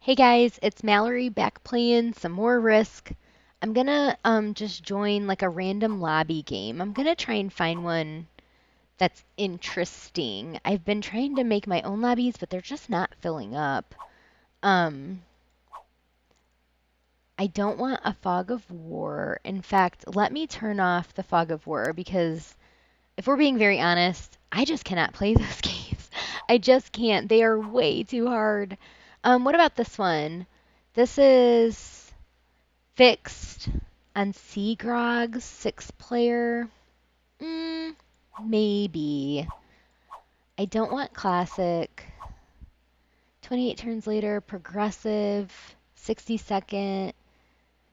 Hey guys, it's Mallory back playing some more Risk. I'm gonna just join like a random lobby game. I'm gonna try and find one that's interesting. I've been trying to make my own lobbies, but they're just not filling up. Um I don't want a fog of war. In fact, let me turn off the fog of war because if we're being very honest, I just cannot play those games. I just can't. They are way too hard. What about this one? This is fixed on Seagrog's 6-player. Mm, maybe. I don't want classic. 28 turns later, progressive, 60-second,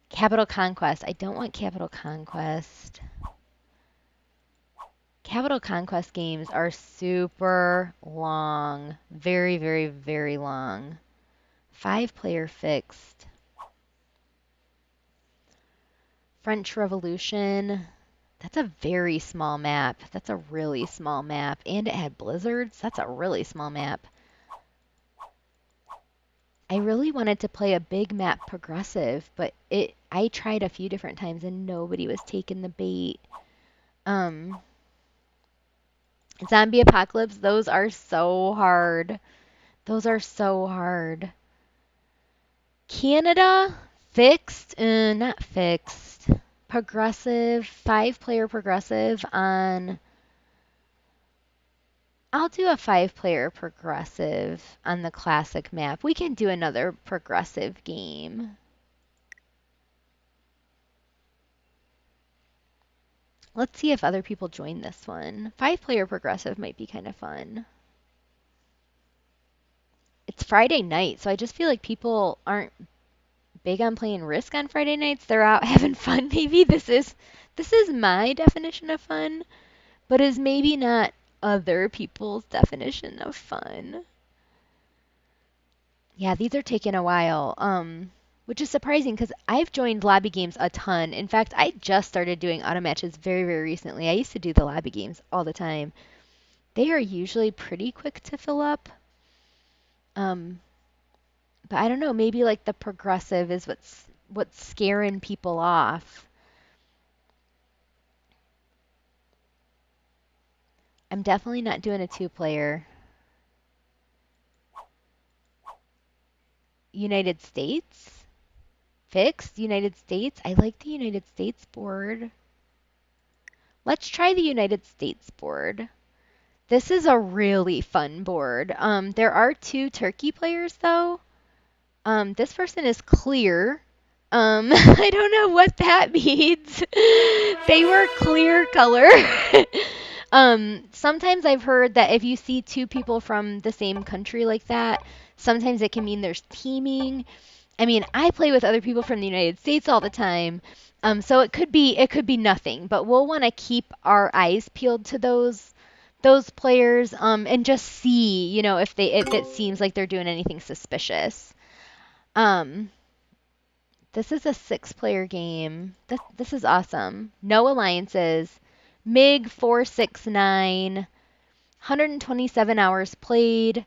Capital Conquest. I don't want Capital Conquest. Capital Conquest games are super long. Very, very, very long. 5-player fixed. French Revolution. That's a very small map. That's a really small map. And it had blizzards. That's a really small map. I really wanted to play a big map progressive, but I tried a few different times and nobody was taking the bait. Zombie Apocalypse, those are so hard. Those are so hard. Canada, fixed? Not fixed. Progressive, 5-player progressive on... I'll do a 5-player progressive on the classic map. We can do another progressive game. Let's see if other people join this one. 5-player progressive might be kind of fun. It's Friday night, so I just feel like people aren't big on playing Risk on Friday nights. They're out having fun. Maybe this is my definition of fun, but is maybe not other people's definition of fun. Yeah, these are taking a while. Which is surprising because I've joined lobby games a ton. In fact, I just started doing auto matches very, very recently. I used to do the lobby games all the time. They are usually pretty quick to fill up. But I don't know, maybe like the progressive is what's scaring people off. I'm definitely not doing a 2-player. United States? Fixed? United States? I like the United States board. Let's try the United States board. This is a really fun board. There are 2 turkey players though. This person is clear. I don't know what that means. They were clear color. Sometimes I've heard that if you see 2 people from the same country like that, sometimes it can mean there's teaming. I mean, I play with other people from the United States all the time. So it could be nothing, but we'll want to keep our eyes peeled to those players and just see, if it seems like they're doing anything suspicious. Um, this is a 6-player game. This is awesome. No alliances. MiG 469, 127 hours played.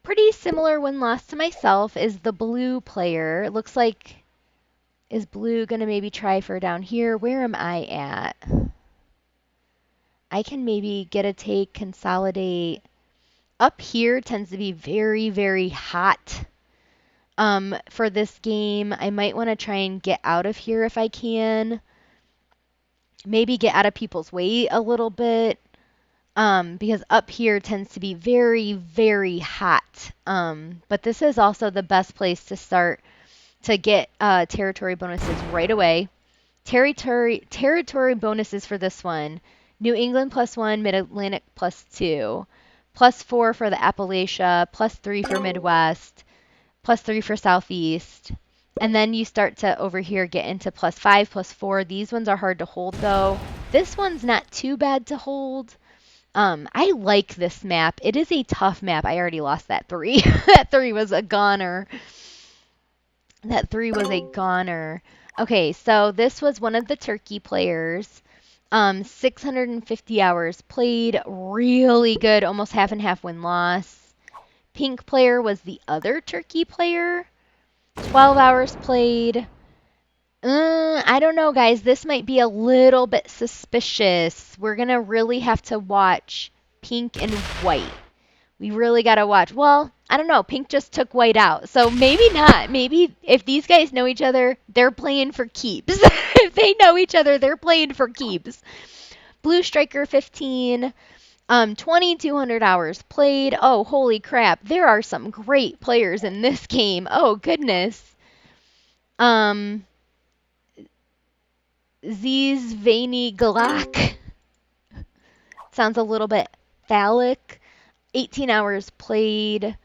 Pretty similar when lost to myself is the blue player. It looks like, is blue going to maybe try for down here? Where am I at? I can maybe get a take, consolidate. Up here tends to be very, very hot. For this game, I might want to try and get out of here if I can. Maybe get out of people's way a little bit. Because up here tends to be very, very hot. But this is also the best place to start to get territory bonuses right away. Territory bonuses for this one. New England +1, Mid-Atlantic +2. +4 for the Appalachia, +3 for Midwest, +3 for Southeast. And then you start to over here get into +5, +4. These ones are hard to hold though. This one's not too bad to hold. I like this map. It is a tough map. I already lost that 3. That 3 was a goner. That 3 was a goner. Okay, so this was one of the turkey players. 650 hours played. Really good. Almost half and half win-loss. Pink player was the other turkey player. 12 hours played. I don't know, guys. This might be a little bit suspicious. We're going to really have to watch pink and white. We really got to watch. Well, I don't know. Pink just took white out. So maybe not. Maybe if these guys know each other, they're playing for keeps. If they know each other, they're playing for keeps. Blue Striker 15. 2,200 hours played. Oh, holy crap. There are some great players in this game. Oh, goodness. Um, Zizvani Galak. Sounds a little bit phallic. 18 hours played.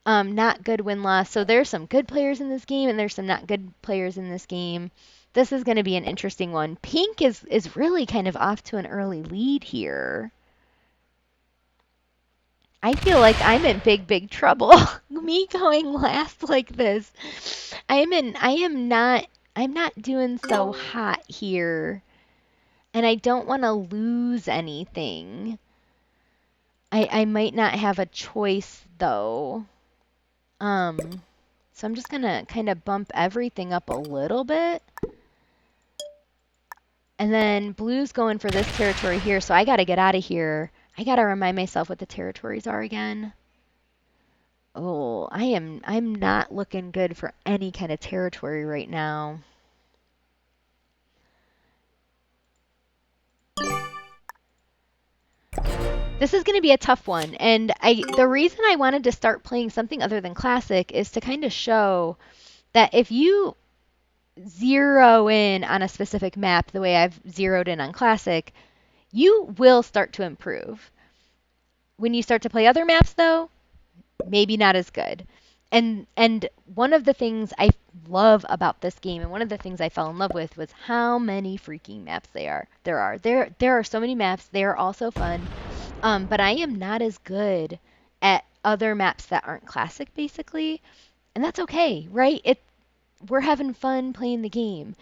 Not good win-loss. So there's some good players in this game, and there's some not good players in this game. This is going to be an interesting one. Pink is really kind of off to an early lead here. I feel like I'm in big, big trouble. Me going last like this. I'm not doing so hot here. And I don't want to lose anything. I might not have a choice though. So I'm just gonna kind of bump everything up a little bit. And then blue's going for this territory here, so I gotta get out of here. I gotta remind myself what the territories are again. Oh, I'm not looking good for any kind of territory right now. This is going to be a tough one, and the reason I wanted to start playing something other than classic is to kind of show that if you zero in on a specific map the way I've zeroed in on classic, you will start to improve. When you start to play other maps though, maybe not as good. And one of the things I love about this game, and one of the things I fell in love with, was how many freaking maps there are so many maps. They are all so fun. But I am not as good at other maps that aren't classic, basically, and that's okay, right? We're having fun playing the game.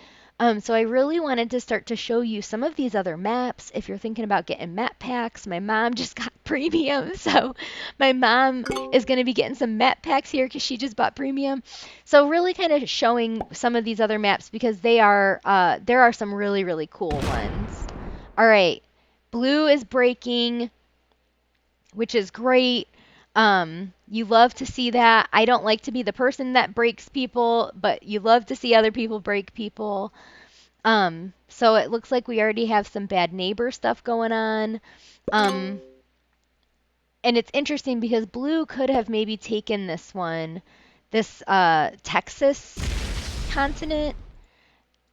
So I really wanted to start to show you some of these other maps. If you're thinking about getting map packs, my mom just got premium, so my mom is going to be getting some map packs here because she just bought premium. So really kind of showing some of these other maps because there are some really, really cool ones. All right, blue is breaking, which is great. You love to see that. I don't like to be the person that breaks people, but you love to see other people break people. So it looks like we already have some bad neighbor stuff going on. And it's interesting because blue could have maybe taken this one, this Texas continent.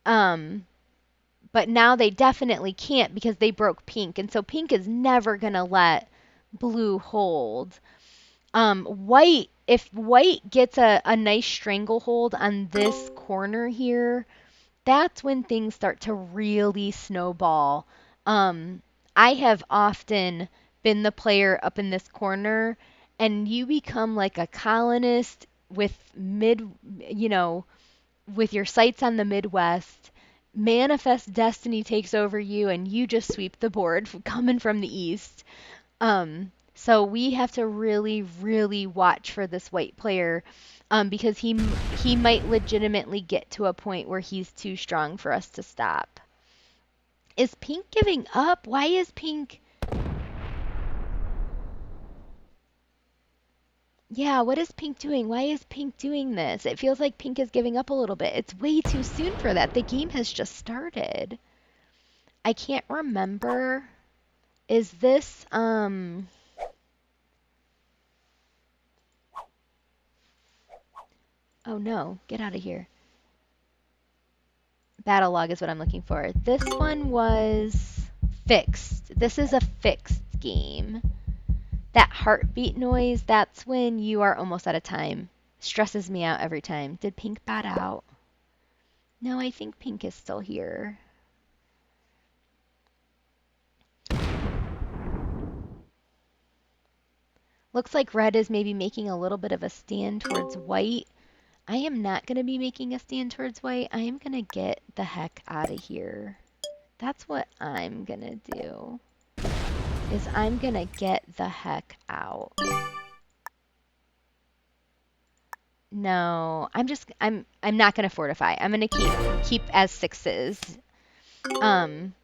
But now they definitely can't because they broke pink. And so pink is never going to let blue hold. If white gets a nice stranglehold on this corner here, that's when things start to really snowball. Um, I have often been the player up in this corner, and you become like a colonist with you know, with your sights on the Midwest. Manifest destiny takes over you, and you just sweep the board coming from the east. So we have to really, really watch for this white player because he might legitimately get to a point where he's too strong for us to stop. Is pink giving up? Why is pink... Yeah, what is pink doing? Why is pink doing this? It feels like pink is giving up a little bit. It's way too soon for that. The game has just started. I can't remember. Is this, oh no, get out of here. Battle log is what I'm looking for. This one was fixed. This is a fixed game. That heartbeat noise, that's when you are almost out of time. Stresses me out every time. Did pink bat out? No, I think pink is still here. Looks like red is maybe making a little bit of a stand towards white. I am not going to be making a stand towards white. I am going to get the heck out of here. That's what I'm going to do. Is I'm going to get the heck out. No, I'm not gonna fortify. I'm gonna keep as sixes. Um,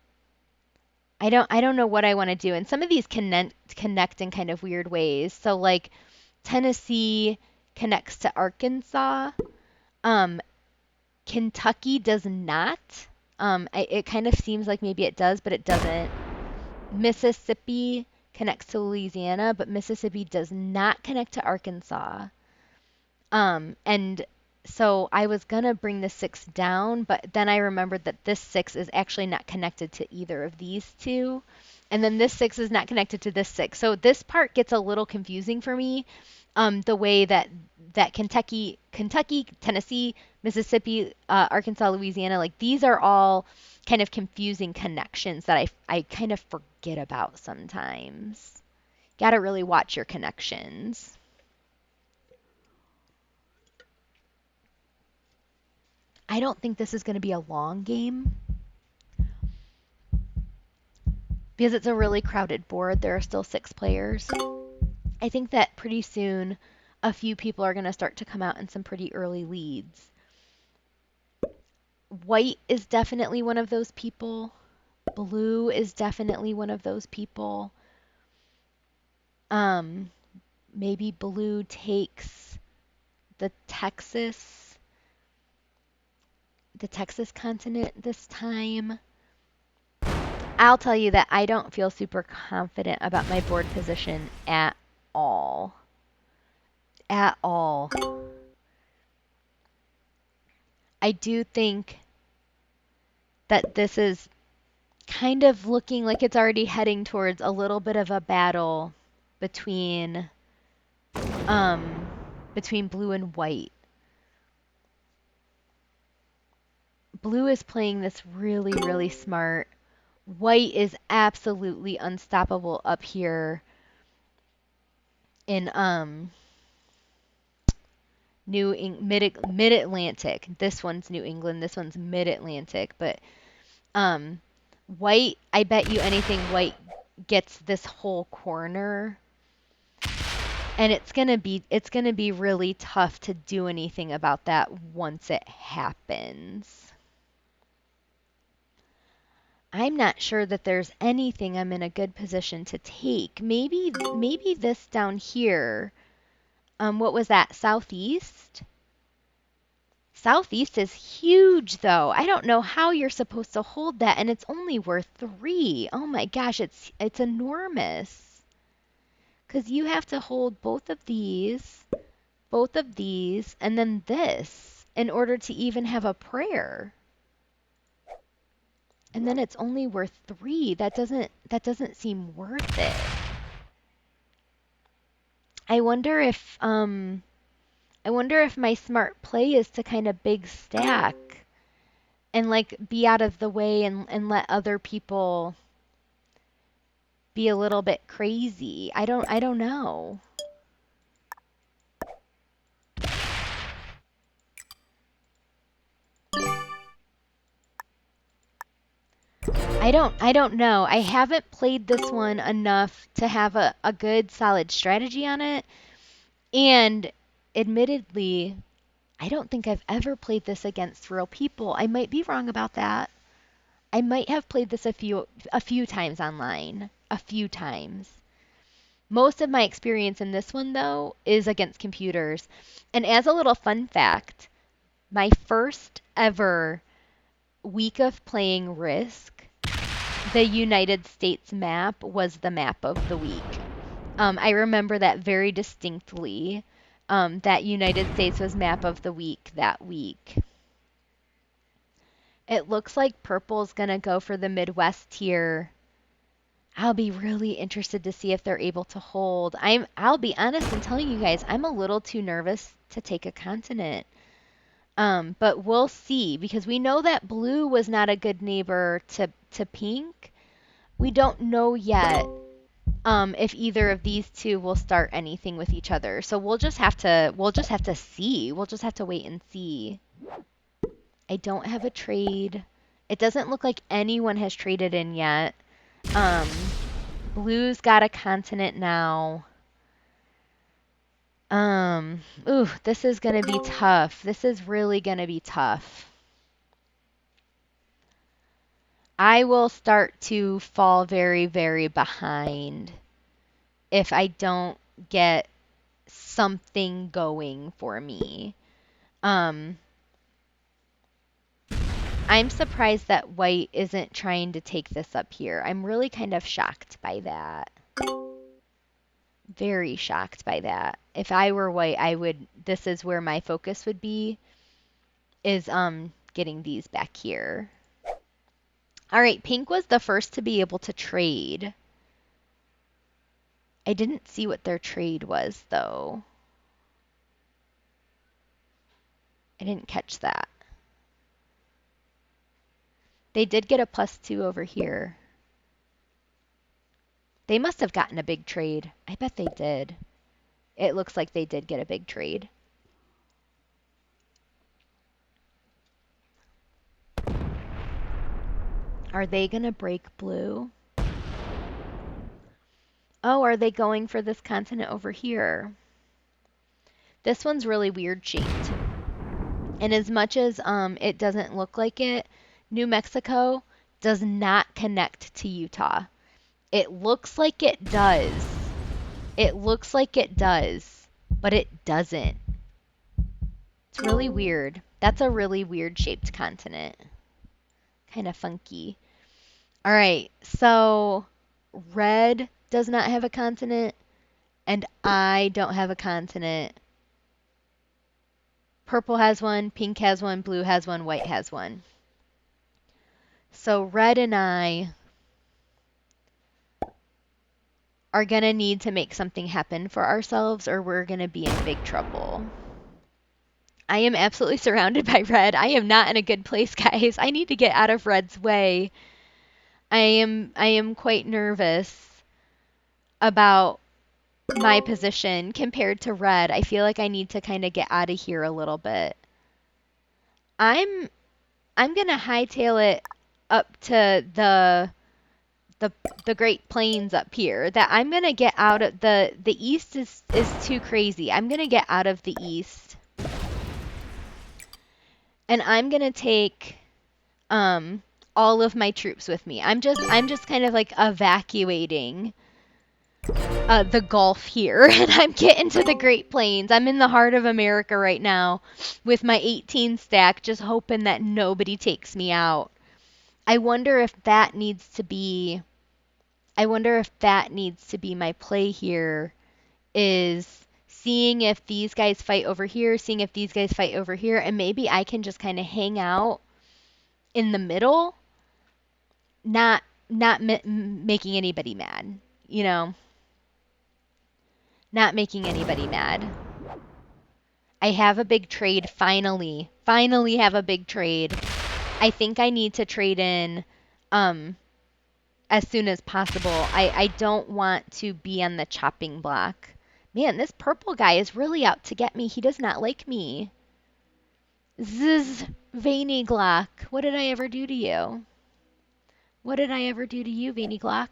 I don't know what I want to do. And some of these connect in kind of weird ways. So like Tennessee connects to Arkansas. Um, Kentucky does not. It kind of seems like maybe it does, but it doesn't. Mississippi connects to Louisiana, but Mississippi does not connect to Arkansas. And so I was gonna bring the 6 down, but then I remembered that this 6 is actually not connected to either of these two. And then this 6 is not connected to this 6. So this part gets a little confusing for me. The way that Kentucky, Tennessee, Mississippi, Arkansas, Louisiana, like these are all kind of confusing connections that I kind of forget about sometimes. Got to really watch your connections. I don't think this is going to be a long game because it's a really crowded board. There are still 6 players. I think that pretty soon a few people are going to start to come out in some pretty early leads. White is definitely one of those people. Blue is definitely one of those people. Maybe blue takes the Texas continent this time. I'll tell you that I don't feel super confident about my board position at all. At all. I do think that this is kind of looking like it's already heading towards a little bit of a battle between blue and white. Blue is playing this really, really smart. White is absolutely unstoppable up here in mid-Atlantic. This one's New England, this one's mid-Atlantic, but white, I bet you anything white gets this whole corner. And it's going to be really tough to do anything about that once it happens. I'm not sure that there's anything I'm in a good position to take. Maybe this down here. What was that? Southeast? Southeast is huge, though. I don't know how you're supposed to hold that, and it's only worth 3. Oh my gosh, it's enormous. Because you have to hold both of these, and then this in order to even have a prayer. And then it's only worth 3. That doesn't seem worth it. I wonder if my smart play is to kind of big stack and like be out of the way and let other people be a little bit crazy. I don't know. I don't know. I haven't played this one enough to have a good solid strategy on it. And admittedly, I don't think I've ever played this against real people. I might be wrong about that. I might have played this a few times online. A few times. Most of my experience in this one, though, is against computers. And as a little fun fact, my first ever week of playing Risk, the United States map was the map of the week. I remember that very distinctly. That United States was map of the week that week. It looks like purple's gonna go for the Midwest here. I'll be really interested to see if they're able to hold. I'll be honest in telling you guys, I'm a little too nervous to take a continent. But we'll see, because we know that blue was not a good neighbor to pink. We don't know yet if either of these two will start anything with each other. So we'll just have to see. We'll just have to wait and see. I don't have a trade. It doesn't look like anyone has traded in yet. Blue's got a continent now. Ooh, this is gonna be tough. This is really gonna be tough. I will start to fall very, very behind if I don't get something going for me. Um, I'm surprised that white isn't trying to take this up here. I'm really kind of shocked by that. Very shocked by that. If I were white, this is where my focus would be, is getting these back here. All right, pink was the first to be able to trade. I didn't see what their trade was, though. I didn't catch that. They did get a +2 over here. They must have gotten a big trade. I bet they did. It looks like they did get a big trade. Are they going to break blue? Oh, are they going for this continent over here? This one's really weird shaped. And as much as it doesn't look like it, New Mexico does not connect to Utah. It looks like it does. It looks like it does, but it doesn't. It's really weird. That's a really weird shaped continent. Kind of funky. All right, so red does not have a continent, and I don't have a continent. Purple has one, pink has one, blue has one, white has one. So red and I are going to need to make something happen for ourselves, or we're going to be in big trouble. I am absolutely surrounded by red. I am not in a good place, guys. I need to get out of red's way. I am quite nervous about my position compared to red. I feel like I need to kind of get out of here a little bit. I'm going to hightail it up to the Great Plains up here. That I'm going to get out of the east is too crazy. I'm going to get out of the east. And I'm going to take all of my troops with me. I'm just kind of like evacuating the Gulf here, and I'm getting to the Great Plains. I'm in the heart of America right now with my 18 stack, just hoping that nobody takes me out. I wonder if that needs to be my play here, is seeing if these guys fight over here, seeing if these guys fight over here, and maybe I can just kind of hang out in the middle, not making anybody mad, you know? Not making anybody mad. I have a big trade, finally. Finally have a big trade. I think I need to trade in as soon as possible. I don't want to be on the chopping block. Man, this purple guy is really out to get me. He does not like me. Zzz, Veiny Glock. What did I ever do to you? What did I ever do to you, Veiny Glock?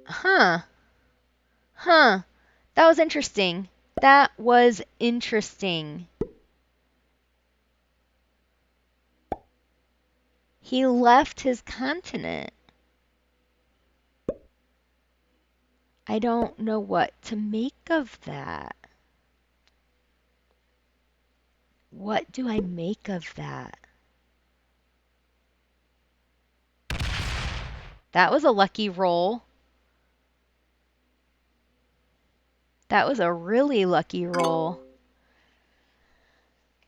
Huh. Huh. That was interesting. That was interesting. He left his continent. I don't know what to make of that. What do I make of that? That was a lucky roll. That was a really lucky roll.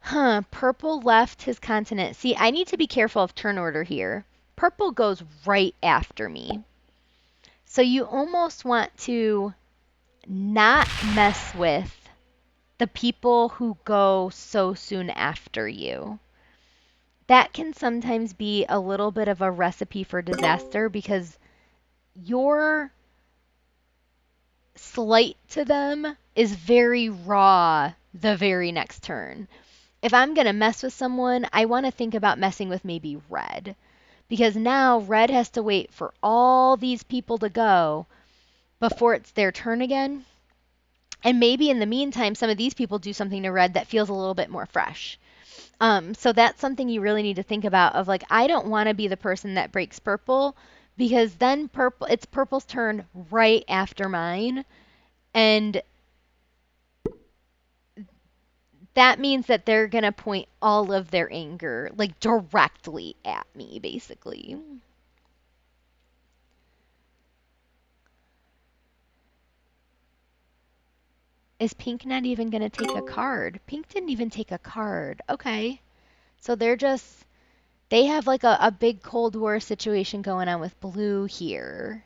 Huh, purple left his continent. See, I need to be careful of turn order here. Purple goes right after me. So you almost want to not mess with the people who go so soon after you. That can sometimes be a little bit of a recipe for disaster, because your slight to them is very raw the very next turn. If I'm going to mess with someone, I want to think about messing with maybe red, because now red has to wait for all these people to go, before it's their turn again. And maybe in the meantime, some of these people do something to red that feels a little bit more fresh. So that's something you really need to think about of like, I don't want to be the person that breaks purple because then it's purple's turn right after mine. And that means that they're going to point all of their anger like directly at me, basically. Is pink not even going to take a card? Pink didn't even take a card. Okay. So they have like a big Cold War situation going on with blue here.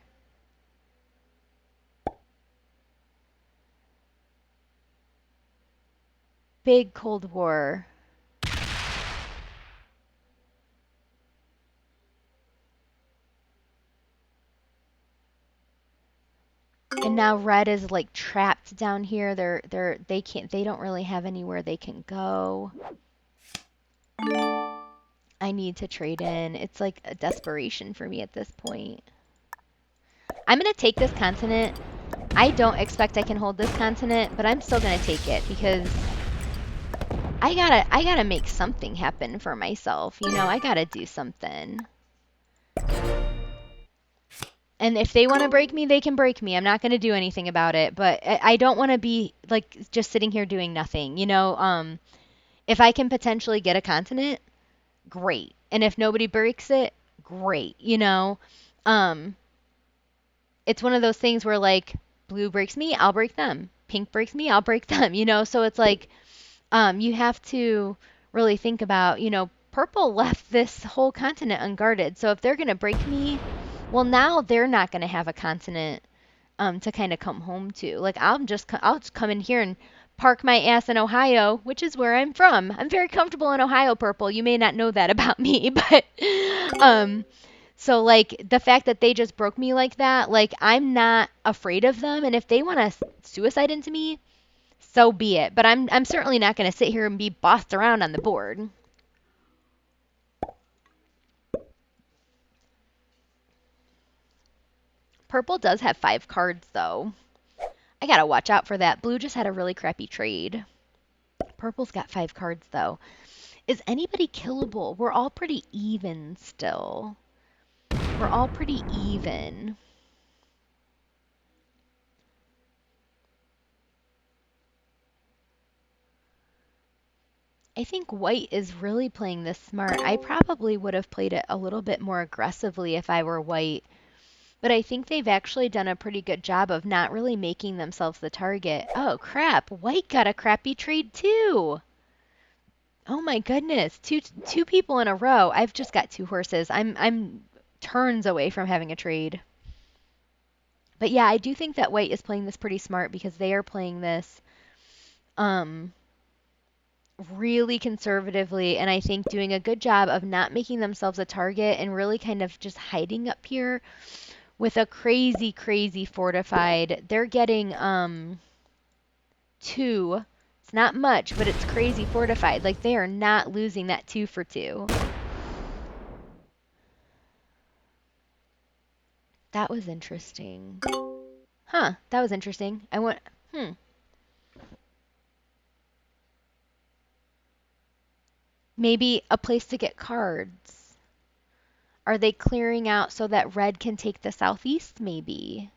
Big Cold War. And now red is like trapped down here. They don't really have anywhere they can go. I need to trade in. It's like a desperation for me at this point. I'm going to take this continent. I don't expect I can hold this continent, but I'm still going to take it because I gotta make something happen for myself. You know, I gotta do something. And if they want to break me, they can break me. I'm not going to do anything about it, but I don't want to be like just sitting here doing nothing. You know, if I can potentially get a continent, great. And if nobody breaks it, great. You know, um, it's one of those things where like blue breaks me, I'll break them. Pink breaks me, I'll break them. You know, so it's like you have to really think about, you know, purple left this whole continent unguarded. So if they're going to break me, well, now they're not going to have a continent to kind of come home to. Like I'll just come in here and park my ass in Ohio, which is where I'm from. I'm very comfortable in Ohio, purple. You may not know that about me, but um so like the fact that they just broke me like that, like I'm not afraid of them, and if they want to suicide into me, so be it. But I'm certainly not going to sit here and be bossed around on the board. Purple does have 5 cards though. I gotta watch out for that. Blue just had a really crappy trade. Purple's got 5 cards though. Is anybody killable? We're all pretty even still. We're all pretty even. I think white is really playing this smart. I probably would have played it a little bit more aggressively if I were white. But I think they've actually done a pretty good job of not really making themselves the target. Oh crap, white got a crappy trade too. Oh my goodness, two people in a row. I've just got 2 horses. I'm turns away from having a trade. But yeah, I do think that white is playing this pretty smart because they are playing this um really conservatively, and I think doing a good job of not making themselves a target and really kind of just hiding up here with a crazy, crazy fortified. They're getting 2. It's not much, but it's crazy fortified. Like they are not losing that 2 for 2. That was interesting. Huh, that was interesting. I went, hmm. Maybe a place to get cards. Are they clearing out so that red can take the southeast, maybe?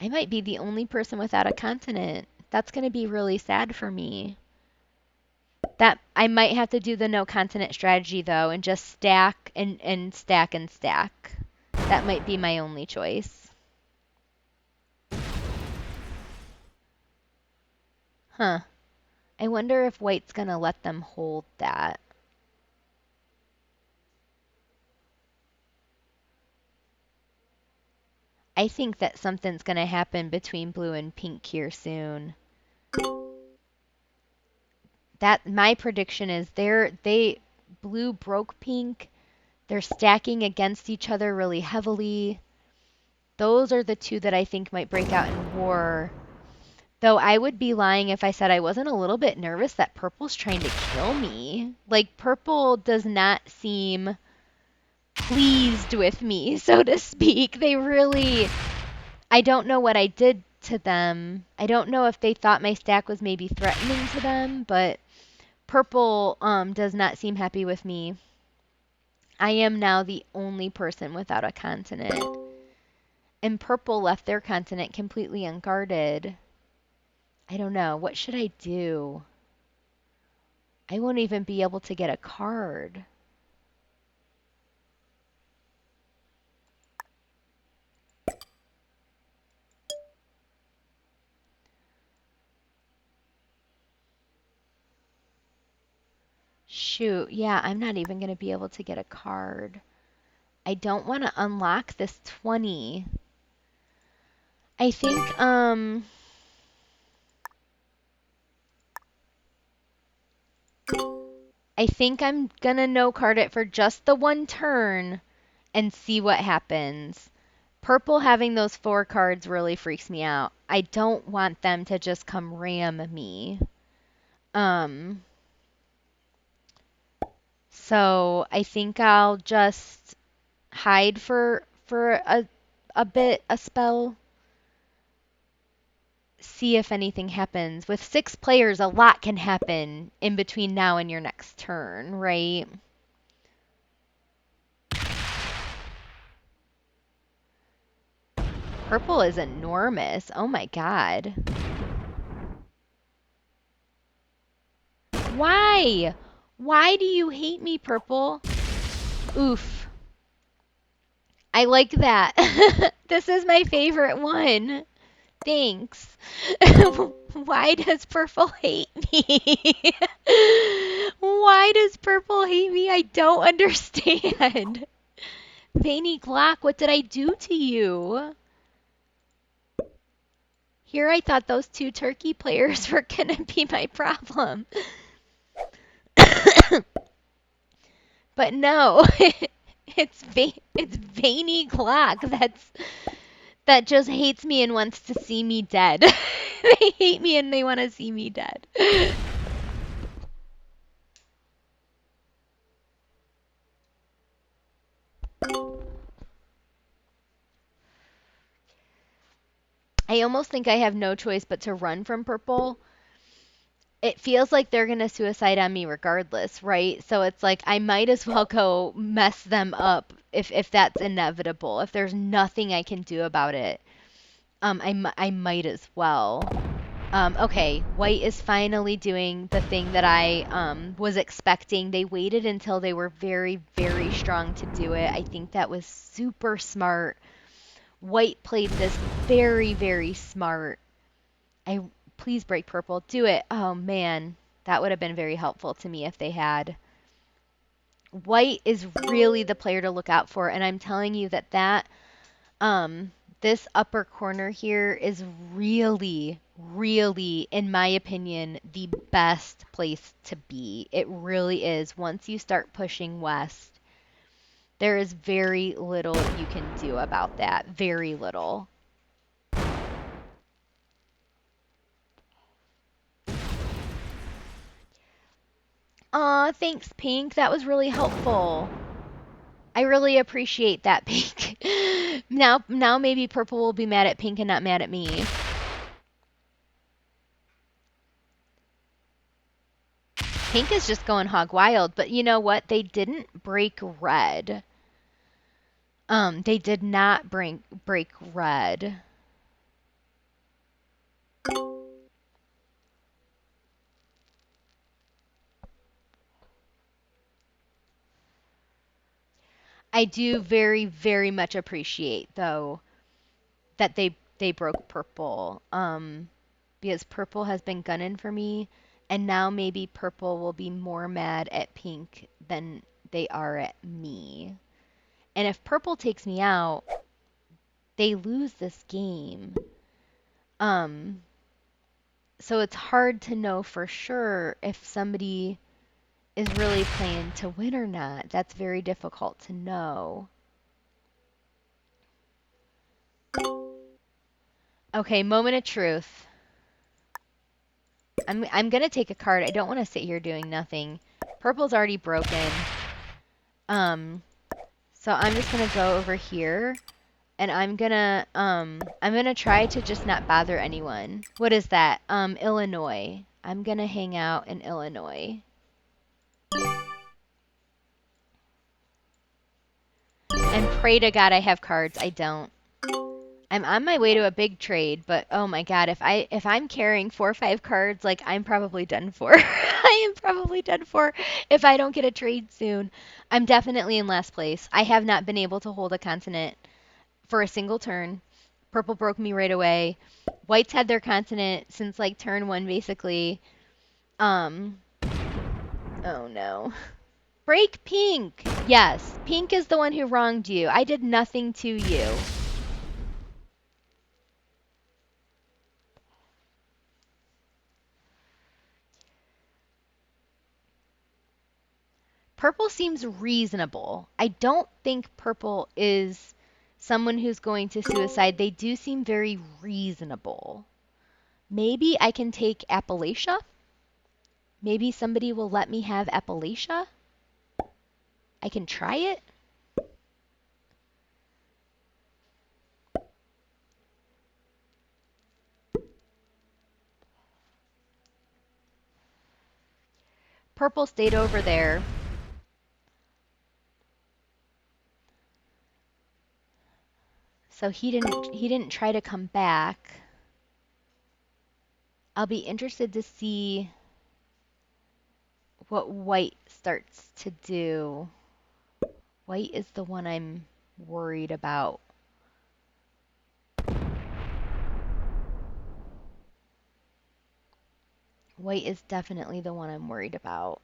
I might be the only person without a continent. That's going to be really sad for me. That I might have to do the no continent strategy though and just stack and stack and stack. That might be my only choice. Huh. I wonder if white's going to let them hold that. I think that something's going to happen between blue and pink here soon. That my prediction is blue broke pink. They're stacking against each other really heavily. Those are the 2 that I think might break out in war. Though I would be lying if I said I wasn't a little bit nervous that purple's trying to kill me. Like purple does not seem pleased with me, so to speak. They really, I don't know what I did to them. I don't know if they thought my stack was maybe threatening to them, but purple does not seem happy with me. I am now the only person without a continent. And purple left their continent completely unguarded. I don't know. What should I do? I won't even be able to get a card. Shoot, yeah, I'm not even going to be able to get a card. I don't want to unlock this 20. I think, I'm gonna no card it for just the one turn and see what happens. Purple having those 4 cards really freaks me out. I don't want them to just come ram me. So I think I'll just hide for a bit, a spell. See if anything happens. With 6 players, a lot can happen in between now and your next turn, right? Purple is enormous. Oh my god. Why? Why do you hate me, Purple? Oof. I like that. This is my favorite one. Thanks. Why does Purple hate me? Why does Purple hate me? I don't understand. Veiny Glock, what did I do to you? Here I thought those 2 turkey players were gonna be my problem. But no, it's Veiny Glock that just hates me and wants to see me dead. They hate me and they want to see me dead. I almost think I have no choice but to run from purple. It feels like they're going to suicide on me regardless, right? So it's like I might as well go mess them up if that's inevitable. If there's nothing I can do about it, I might as well. Okay, white is finally doing the thing that I was expecting. They waited until they were very, very strong to do it. I think that was super smart. White played this very, very smart. Please break purple. Do it. Oh man, that would have been very helpful to me if they had. White is really the player to look out for, and I'm telling you that this upper corner here is really, really, in my opinion, the best place to be. It really is. Once you start pushing west, there is very little you can do about that. Very little. Aw, thanks, Pink. That was really helpful. I really appreciate that, Pink. Now maybe Purple will be mad at Pink and not mad at me. Pink is just going hog wild, but you know what? They didn't break red. They did not break red. I do very, very much appreciate though that they broke purple. Because purple has been gunning for me, and now maybe purple will be more mad at pink than they are at me. And if purple takes me out, they lose this game. So it's hard to know for sure if somebody is really playing to win or not. That's very difficult to know. Okay, moment of truth. I'm gonna take a card. I don't want to sit here doing nothing. Purple's already broken. So So I'm just gonna go over here and I'm gonna try to just not bother anyone. What is that? Illinois. I'm gonna hang out in Illinois. And pray to God I have cards. I don't. I'm on my way to a big trade, but oh my God, if I'm carrying 4 or 5 cards, like I'm probably done for. I am probably done for if I don't get a trade soon. I'm definitely in last place. I have not been able to hold a continent for a single turn. Purple broke me right away. White's had their continent since like turn 1 basically. Um oh no. Break pink. Yes, pink is the one who wronged you. I did nothing to you. Purple seems reasonable. I don't think purple is someone who's going to suicide. They do seem very reasonable. Maybe I can take Appalachia? Maybe somebody will let me have Appalachia? I can try it? Purple stayed over there. So he didn't try to come back. I'll be interested to see what white starts to do. White is the one I'm worried about. White is definitely the one I'm worried about.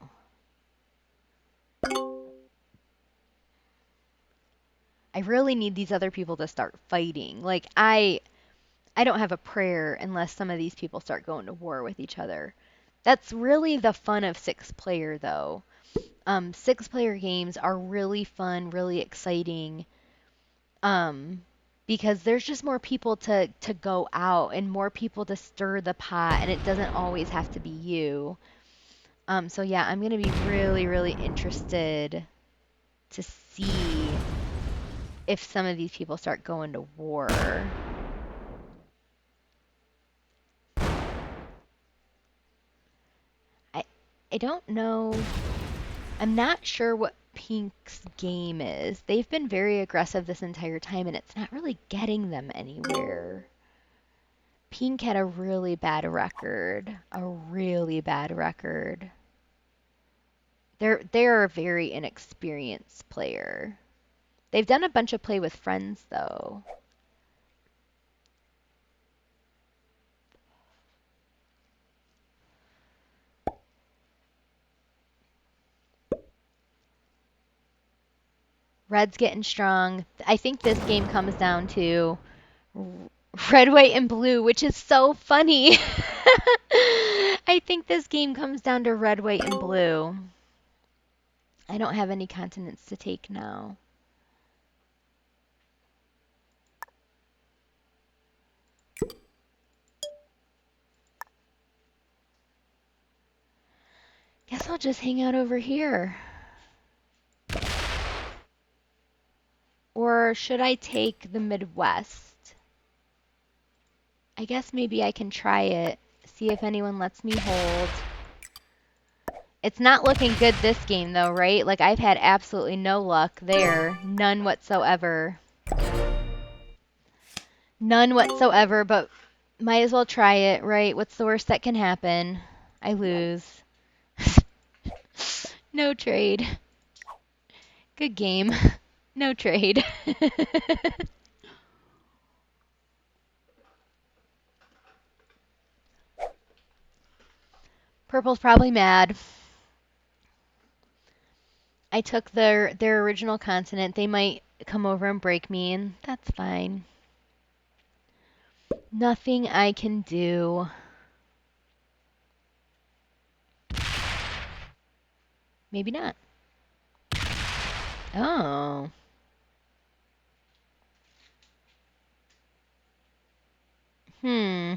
I really need these other people to start fighting. Like I don't have a prayer unless some of these people start going to war with each other. That's really the fun of 6-player though. 6-player games are really fun, really exciting. Because there's just more people to go out and more people to stir the pot, and it doesn't always have to be you. So yeah, I'm gonna be really, really interested to see if some of these people start going to war. I I don't know. I'm not sure what Pink's game is. They've been very aggressive this entire time, and it's not really getting them anywhere. Pink had a really bad record. A really bad record. They're a very inexperienced player. They've done a bunch of play with friends though. Red's getting strong. I think this game comes down to red, white, and blue, which is so funny. I think this game comes down to red, white, and blue. I don't have any continents to take now. Guess I'll just hang out over here. Or should I take the Midwest? I guess maybe I can try it. See if anyone lets me hold. It's not looking good this game though, right? Like I've had absolutely no luck there. None whatsoever. None whatsoever, but might as well try it, right? What's the worst that can happen? I lose. No trade. Good game. No trade. Purple's probably mad. I took their original continent. They might come over and break me, and that's fine. Nothing I can do. Maybe not. Oh. Hmm.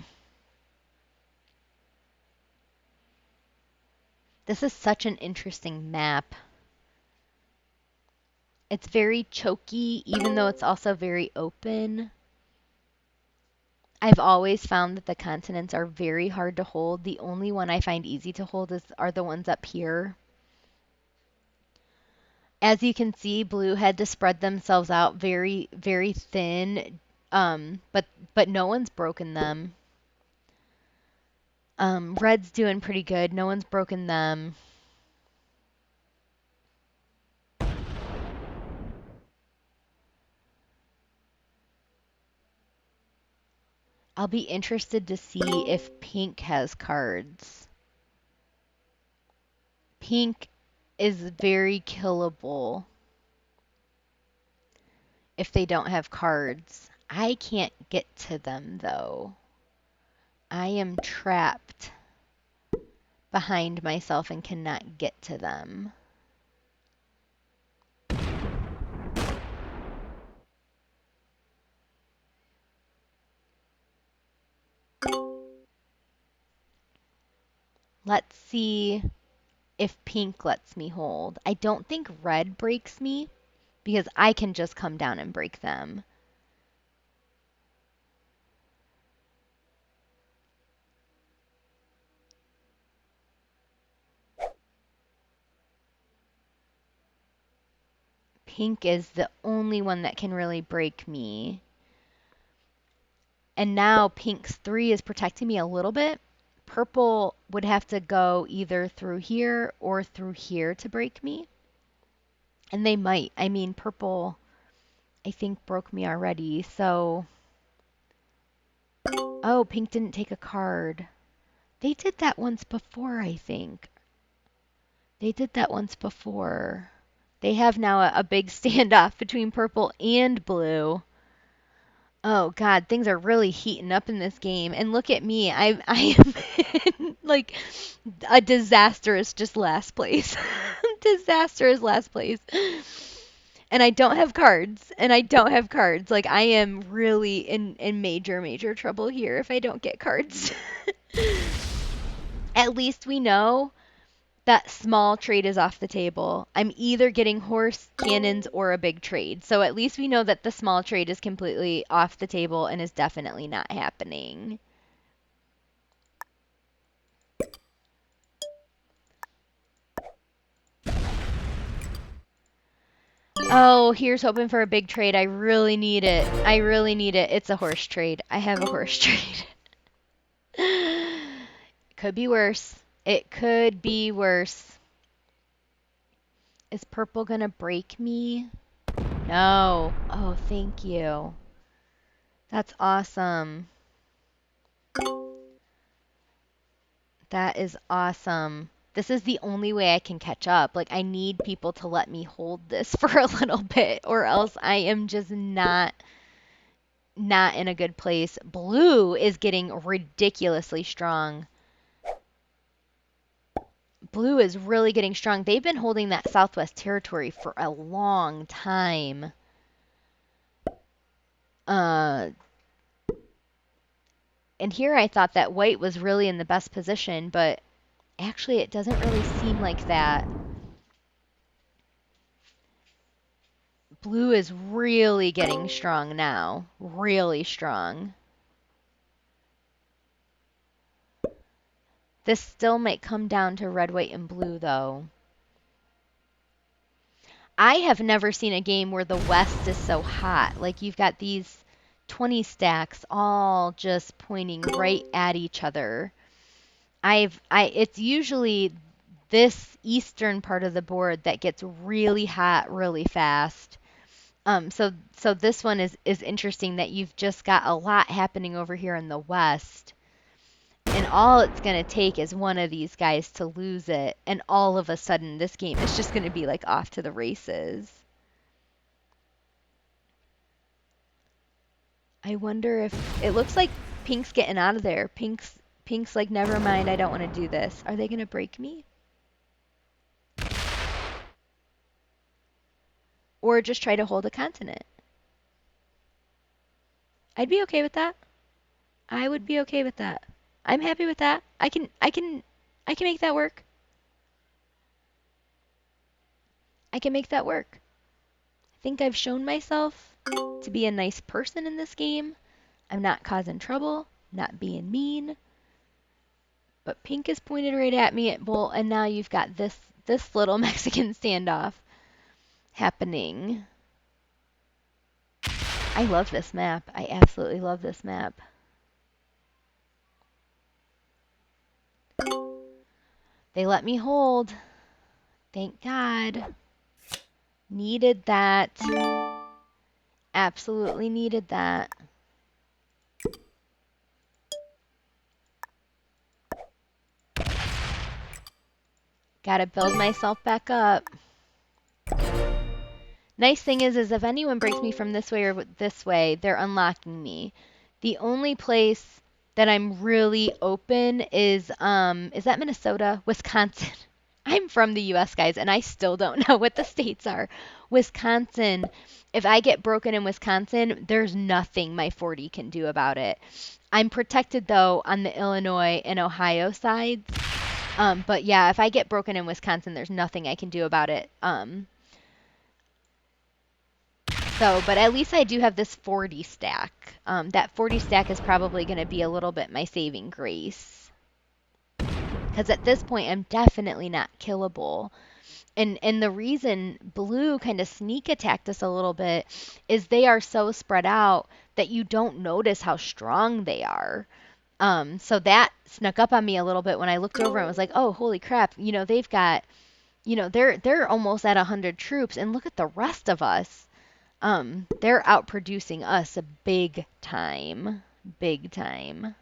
This is such an interesting map. It's very choky, even though it's also very open. I've always found that the consonants are very hard to hold. The only one I find easy to hold are the ones up here. As you can see, blue had to spread themselves out very, very thin, but no one's broken them. Red's doing pretty good. No one's broken them. I'll be interested to see if pink has cards. Pink is very killable if they don't have cards. I can't get to them though. I am trapped behind myself and cannot get to them. Let's see if pink lets me hold. I don't think red breaks me because I can just come down and break them. Pink is the only one that can really break me. And now pink's 3 is protecting me a little bit. Purple would have to go either through here or through here to break me. And they might. I mean, purple, I think, broke me already. So, oh, pink didn't take a card. They did that once before, I think. They did that once before. They have now a big standoff between purple and blue. Oh God, things are really heating up in this game. And look at me. I am in like a disastrous just last place. Disastrous last place. And I don't have cards. And I don't have cards. Like I am really in major, major trouble here if I don't get cards. At least we know that small trade is off the table. I'm either getting horse, cannons, or a big trade. So at least we know that the small trade is completely off the table and is definitely not happening. Oh, here's hoping for a big trade. I really need it. I really need it. It's a horse trade. I have a horse trade. Could be worse. It could be worse. Is purple gonna break me? No. Oh, thank you. That's awesome. That is awesome. This is the only way I can catch up. Like, I need people to let me hold this for a little bit, or else I am just not in a good place. Blue is getting ridiculously strong. Blue is really getting strong. They've been holding that Southwest Territory for a long time. And here I thought that white was really in the best position, but actually it doesn't really seem like that. Blue is really getting strong now. Really strong. This still might come down to red, white, and blue, though. I have never seen a game where the West is so hot. Like, you've got these 20 stacks all just pointing right at each other. It's usually this eastern part of the board that gets really hot really fast. So this one is interesting that you've just got a lot happening over here in the West. And all it's going to take is one of these guys to lose it. And all of a sudden, this game is just going to be like off to the races. I wonder if it looks like Pink's getting out of there. Pink's like, never mind, I don't want to do this. Are they going to break me? Or just try to hold a continent? I'd be okay with that. I would be okay with that. I'm happy with that. I can make that work. I can make that work. think I've shown myself to be a nice person in this game. I'm not causing trouble, not being mean. But pink is pointed right at me at bull, and now you've got this little Mexican standoff happening. I love this map. I absolutely love this map. They let me hold. Thank God. Needed that. Absolutely needed that. Gotta build myself back up. Nice thing is if anyone breaks me from this way or this way, they're unlocking me. The only place that I'm really open is that Minnesota? Wisconsin. I'm from the US, guys, and I still don't know what the states are. Wisconsin. If I get broken in Wisconsin, there's nothing my 40 can do about it. I'm protected though on the Illinois and Ohio sides. But yeah, if I get broken in Wisconsin, there's nothing I can do about it. But at least I do have this 40 stack. That 40 stack is probably going to be a little bit my saving grace. Because at this point, I'm definitely not killable. And the reason blue kind of sneak attacked us a little bit is they are so spread out that you don't notice how strong they are. So that snuck up on me a little bit when I looked over and was like, oh, holy crap. You know, they've got, you know, they're almost at 100 troops. And look at the rest of us. They're outproducing us a big time. Big time.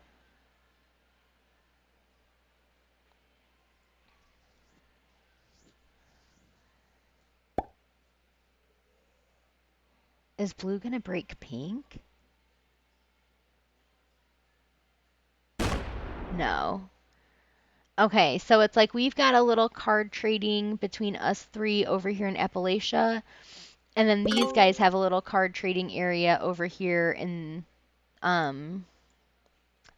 Is blue gonna break pink? No. Okay, so it's like we've got a little card trading between us three over here in Appalachia, and then these guys have a little card trading area over here in um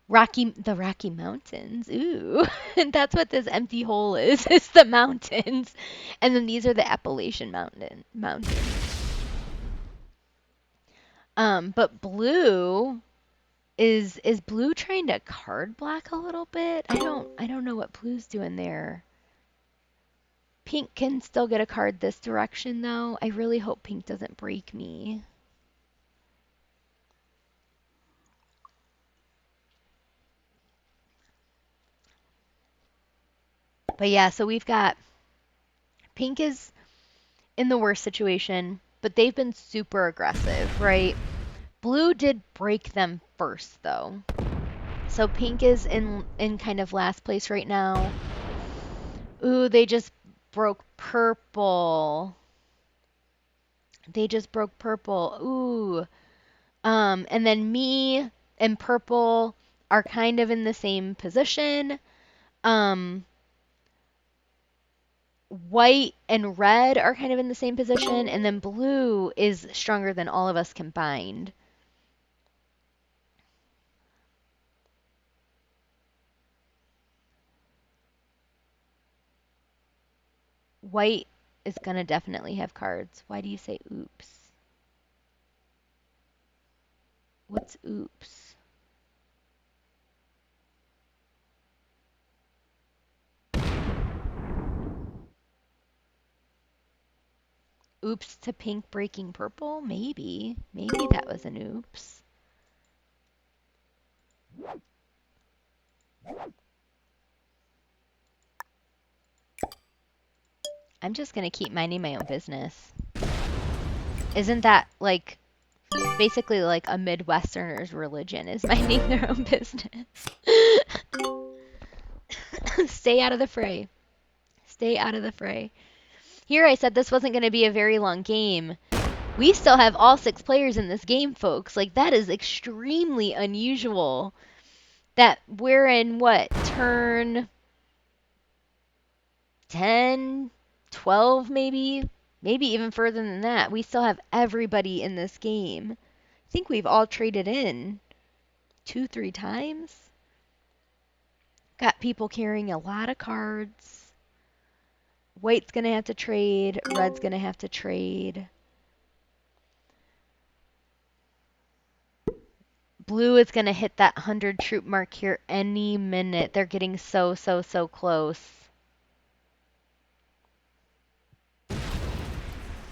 the Rocky Mountains. Ooh. And that's what this empty hole is the mountains. And then these are the Appalachian mountains. But blue is blue trying to card block a little bit? I don't know what blue's doing there. Pink can still get a card this direction though. I really hope pink doesn't break me. But yeah, so we've got pink is in the worst situation, but they've been super aggressive, right? Blue did break them first though. So pink is in kind of last place right now. Ooh, they just broke purple. They just broke purple. Ooh. And then me and purple are kind of in the same position. White and red are kind of in the same position, and then blue is stronger than all of us combined. White is gonna definitely have cards. Why do you say oops? What's oops? Oops to pink breaking purple? Maybe. Maybe that was an oops. I'm just gonna keep minding my own business. Isn't that like basically like a Midwesterner's religion is minding their own business? Stay out of the fray. Stay out of the fray. Here I said this wasn't going to be a very long game. We still have all 6 players in this game, folks. Like, that is extremely unusual. That we're in, what, turn 10, 12 maybe? Maybe even further than that. We still have everybody in this game. I think we've all traded in 2, 3 times. Got people carrying a lot of cards. White's going to have to trade. Red's going to have to trade. blue is going to hit that 100 troop mark here any minute. They're getting so close.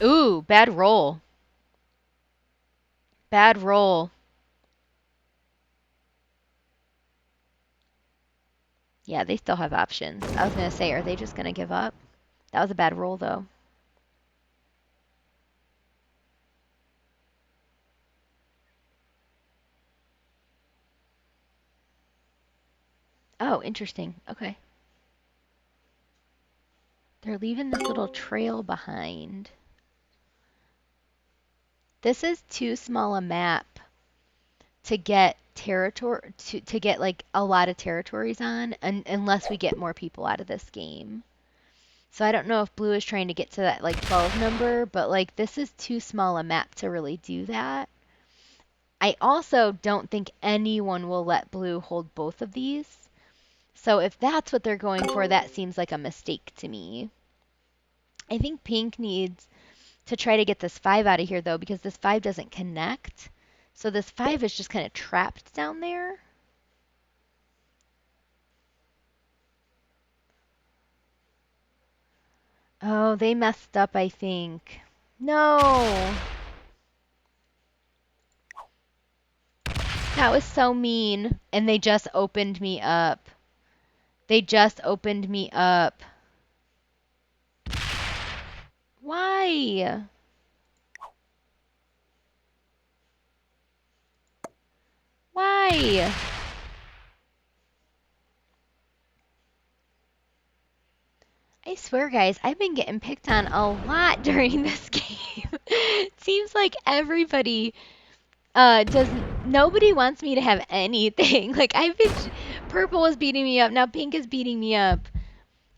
Ooh, bad roll. Bad roll. Yeah, they still have options. I was going to say, are they just going to give up? That was a bad roll, though. Oh, interesting. Okay. They're leaving this little trail behind. This is too small a map to get territory to get like a lot of territories on, unless we get more people out of this game. So I don't know if blue is trying to get to that like 12 number, but like this is too small a map to really do that. I also don't think anyone will let blue hold both of these. So if that's what they're going for, that seems like a mistake to me. I think pink needs to try to get this 5 out of here though, because this 5 doesn't connect. So this 5 is just kind of trapped down there. Oh, they messed up, I think. No! That was so mean. And they just opened me up. They just opened me up. Why? Why? I swear, guys, I've been getting picked on a lot during this game. It seems like everybody nobody wants me to have anything. Like purple was beating me up, now pink is beating me up.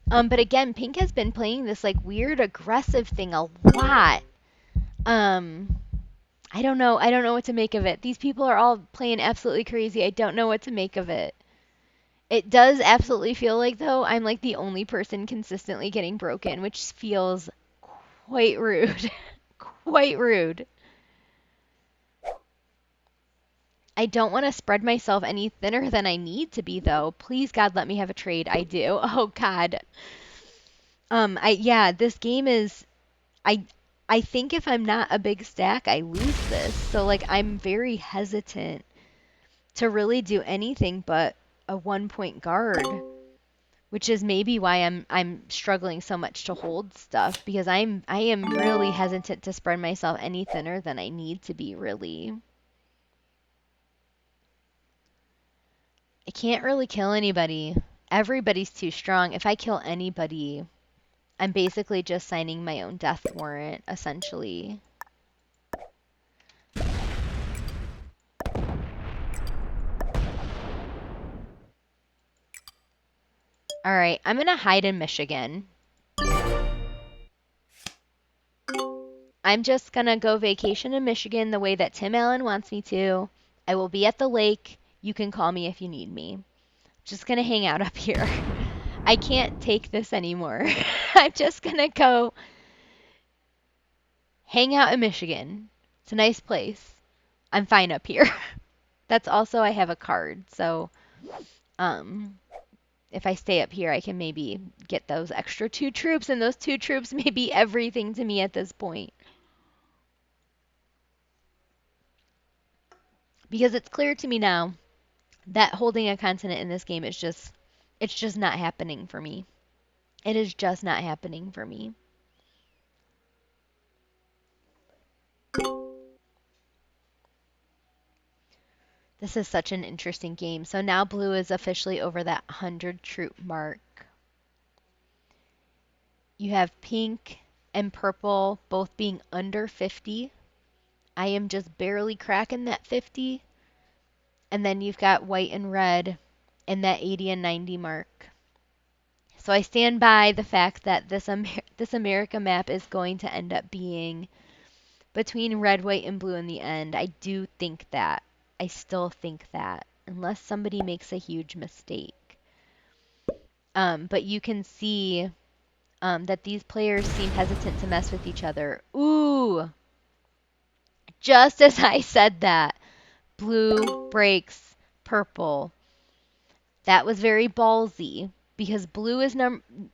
But again, pink has been playing this like weird aggressive thing a lot. I don't know. I don't know what to make of it. These people are all playing absolutely crazy. I don't know what to make of it. It does absolutely feel like, though, I'm like the only person consistently getting broken, which feels quite rude. Quite rude. I don't want to spread myself any thinner than I need to be, though. Please, God, let me have a trade. I do. Oh, God. Yeah, this game is, I, I think if I'm not a big stack, I lose this. So, like, I'm very hesitant to really do anything but a 1-point guard, which is maybe why I'm struggling so much to hold stuff, because I am really hesitant to spread myself any thinner than I need to be, really. I can't really kill anybody. Everybody's too strong. If I kill anybody, I'm basically just signing my own death warrant, essentially. Alright, I'm gonna hide in Michigan. I'm just gonna go vacation in Michigan the way that Tim Allen wants me to. I will be at the lake. You can call me if you need me. Just gonna hang out up here. I can't take this anymore. I'm just gonna go hang out in Michigan. It's a nice place. I'm fine up here. That's also, I have a card, so if I stay up here, I can maybe get those extra 2 troops, and those 2 troops may be everything to me at this point. Because it's clear to me now that holding a continent in this game is just, it's just not happening for me. It is just not happening for me. This is such an interesting game. So now blue is officially over that 100 troop mark. You have pink and purple both being under 50. I am just barely cracking that 50. And then you've got white and red in that 80 and 90 mark. So I stand by the fact that this America map is going to end up being between red, white, and blue in the end. I do think that. I still think that. Unless somebody makes a huge mistake. But you can see that these players seem hesitant to mess with each other. Ooh! Just as I said that, blue breaks purple. That was very ballsy because blue is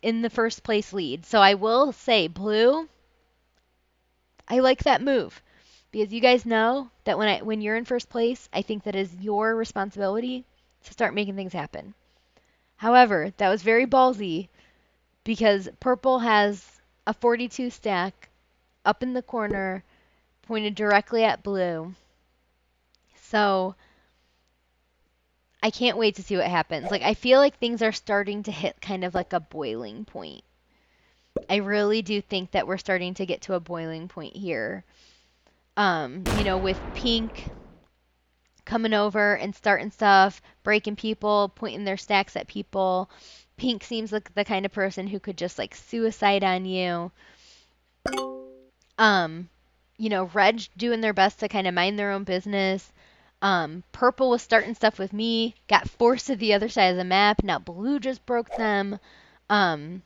in the first place lead. So I will say, blue, I like that move because you guys know that when you're in first place, I think that is your responsibility to start making things happen. However, that was very ballsy because purple has a 42 stack up in the corner pointed directly at blue. So I can't wait to see what happens. Like, I feel like things are starting to hit kind of like a boiling point. I really do think that we're starting to get to a boiling point here. With pink coming over and starting stuff, breaking people, pointing their stacks at people. Pink seems like the kind of person who could just like suicide on you. Red doing their best to kind of mind their own business. Purple was starting stuff with me, got forced to the other side of the map. Now blue just broke them. Um,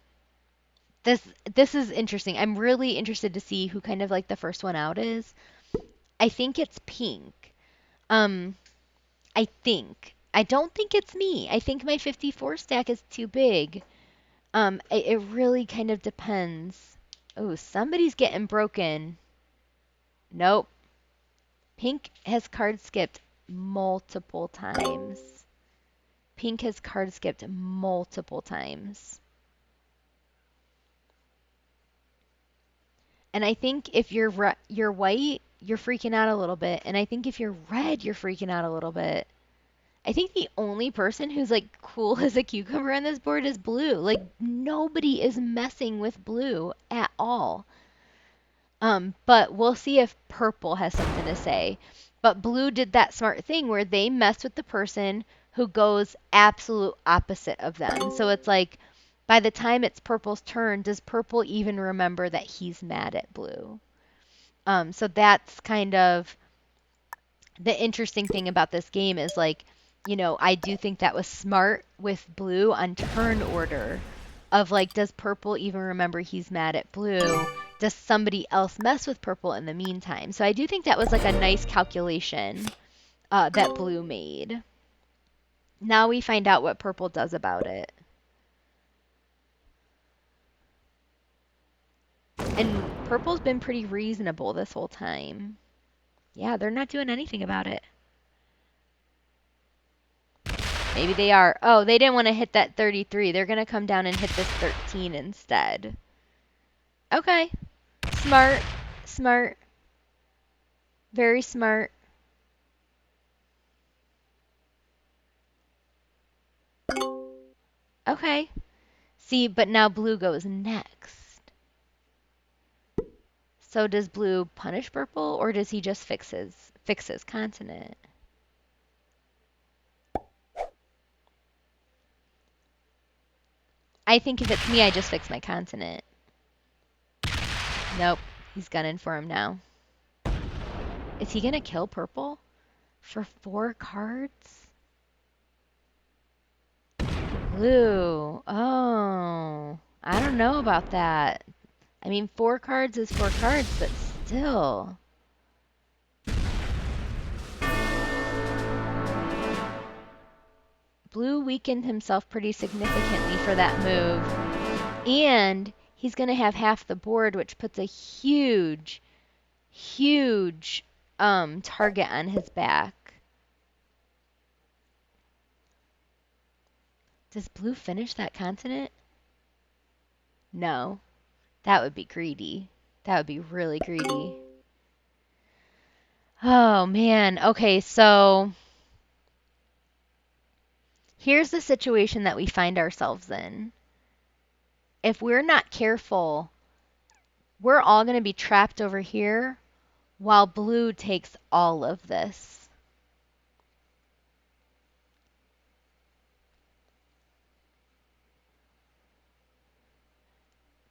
this is interesting. I'm really interested to see who kind of like the first one out is. I think it's pink. Um, I think. I don't think it's me. I think my 54 stack is too big. It really kind of depends. Oh, somebody's getting broken. Nope. Pink has card skipped multiple times. Pink has card skipped multiple times. And I think if you're white, you're freaking out a little bit. And I think if you're red, you're freaking out a little bit. I think the only person who's like cool as a cucumber on this board is blue. Like nobody is messing with blue at all. But we'll see if purple has something to say. But blue did that smart thing where they mess with the person who goes absolute opposite of them. So it's like by the time it's purple's turn, does purple even remember that he's mad at blue? So that's kind of the interesting thing about this game is like, I do think that was smart with blue on turn order of like, does purple even remember he's mad at blue? Does somebody else mess with purple in the meantime? So I do think that was like a nice calculation that blue made. Now we find out what purple does about it. And purple's been pretty reasonable this whole time. Yeah, they're not doing anything about it. Maybe they are. Oh, they didn't want to hit that 33. They're going to come down and hit this 13 instead. Okay. Smart. Smart. Very smart. Okay. See, but now blue goes next. So does blue punish purple or does he just fix his continent? I think if it's me, I just fix my continent. Nope. He's gunning for him now. Is he going to kill purple for 4 cards? Blue. Oh. I don't know about that. I mean, 4 cards is 4 cards, but still. Blue weakened himself pretty significantly for that move. And he's going to have half the board, which puts a huge, huge target on his back. Does blue finish that continent? No. That would be greedy. That would be really greedy. Oh, man. Okay, so here's the situation that we find ourselves in. If we're not careful, we're all going to be trapped over here while blue takes all of this.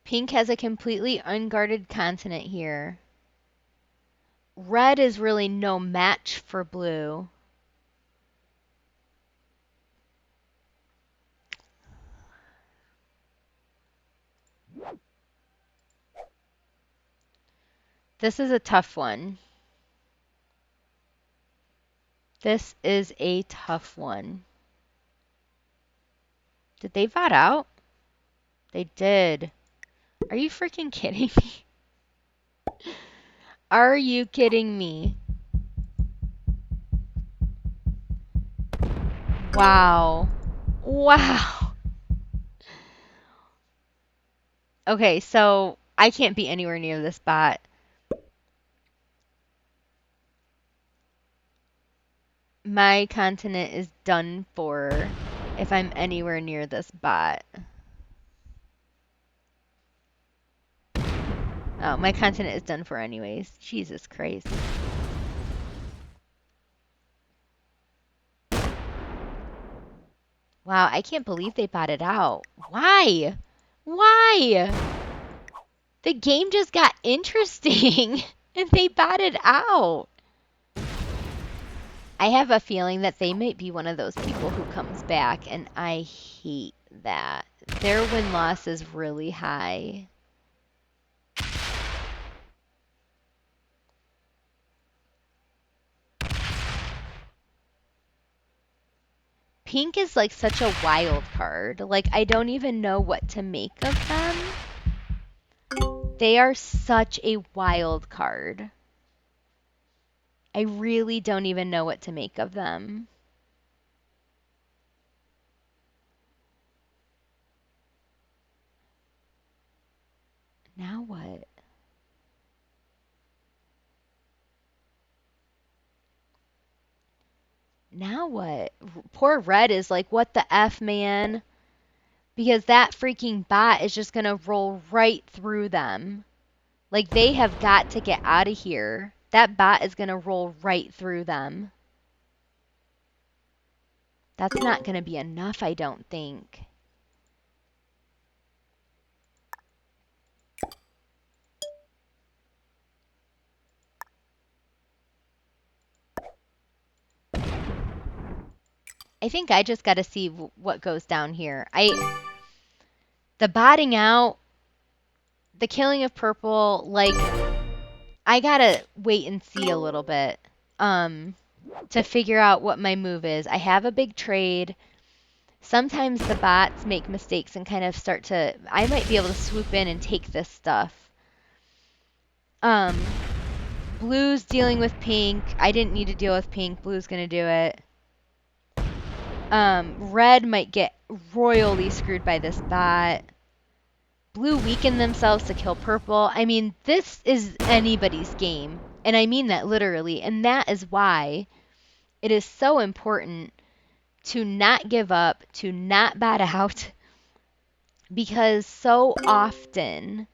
Pink has a completely unguarded continent here. Red is really no match for blue. This is a tough one. This is a tough one. Did they bot out? They did. Are you freaking kidding me? Are you kidding me? Wow. Wow. Okay, so I can't be anywhere near this bot. My continent is done for if I'm anywhere near this bot. Oh, my continent is done for anyways. Jesus Christ. Wow, I can't believe they botted out. Why? Why? The game just got interesting and they botted out. I have a feeling that they might be one of those people who comes back, and I hate that. Their win-loss is really high. Pink is like such a wild card. Like, I don't even know what to make of them. They are such a wild card. I really don't even know what to make of them. Now what? Now what? Poor Red is like, what the F, man? Because that freaking bot is just gonna roll right through them. Like, they have got to get out of here. That bot is gonna roll right through them. That's not gonna be enough, I don't think. I think I just gotta see what goes down here. The botting out, the killing of purple, like, I gotta wait and see a little bit to figure out what my move is. I have a big trade. Sometimes the bots make mistakes and kind of start to... I might be able to swoop in and take this stuff. Blue's dealing with pink. I didn't need to deal with pink. Blue's gonna do it. Red might get royally screwed by this bot. Blue weakened themselves to kill purple. I mean, this is anybody's game. And I mean that literally. And that is why it is so important to not give up, to not bat out. Because so often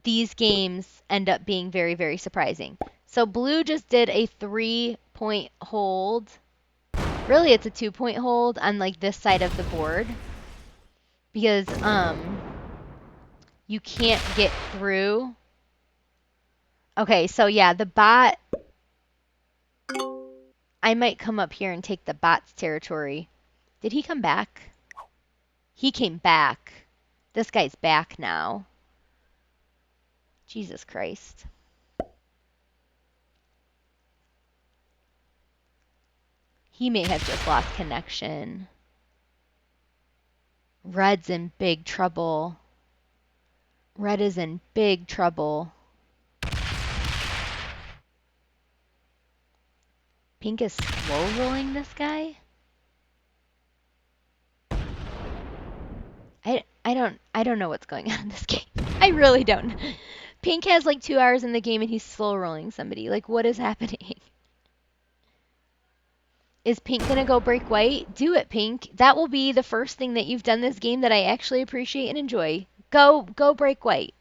these games end up being very, very surprising. So blue just did a 3-point hold. Really, it's a 2-point hold on like this side of the board. Because you can't get through. Okay, so yeah, the bot... I might come up here and take the bot's territory. Did he come back? He came back. This guy's back now. Jesus Christ. He may have just lost connection. Red's in big trouble. Red is in big trouble. Pink is slow rolling this guy? I don't know what's going on in this game. I really don't. Pink has like 2 hours in the game and he's slow rolling somebody. Like, what is happening? Is Pink gonna go break white? Do it, Pink. That will be the first thing that you've done this game that I actually appreciate and enjoy. Go break white.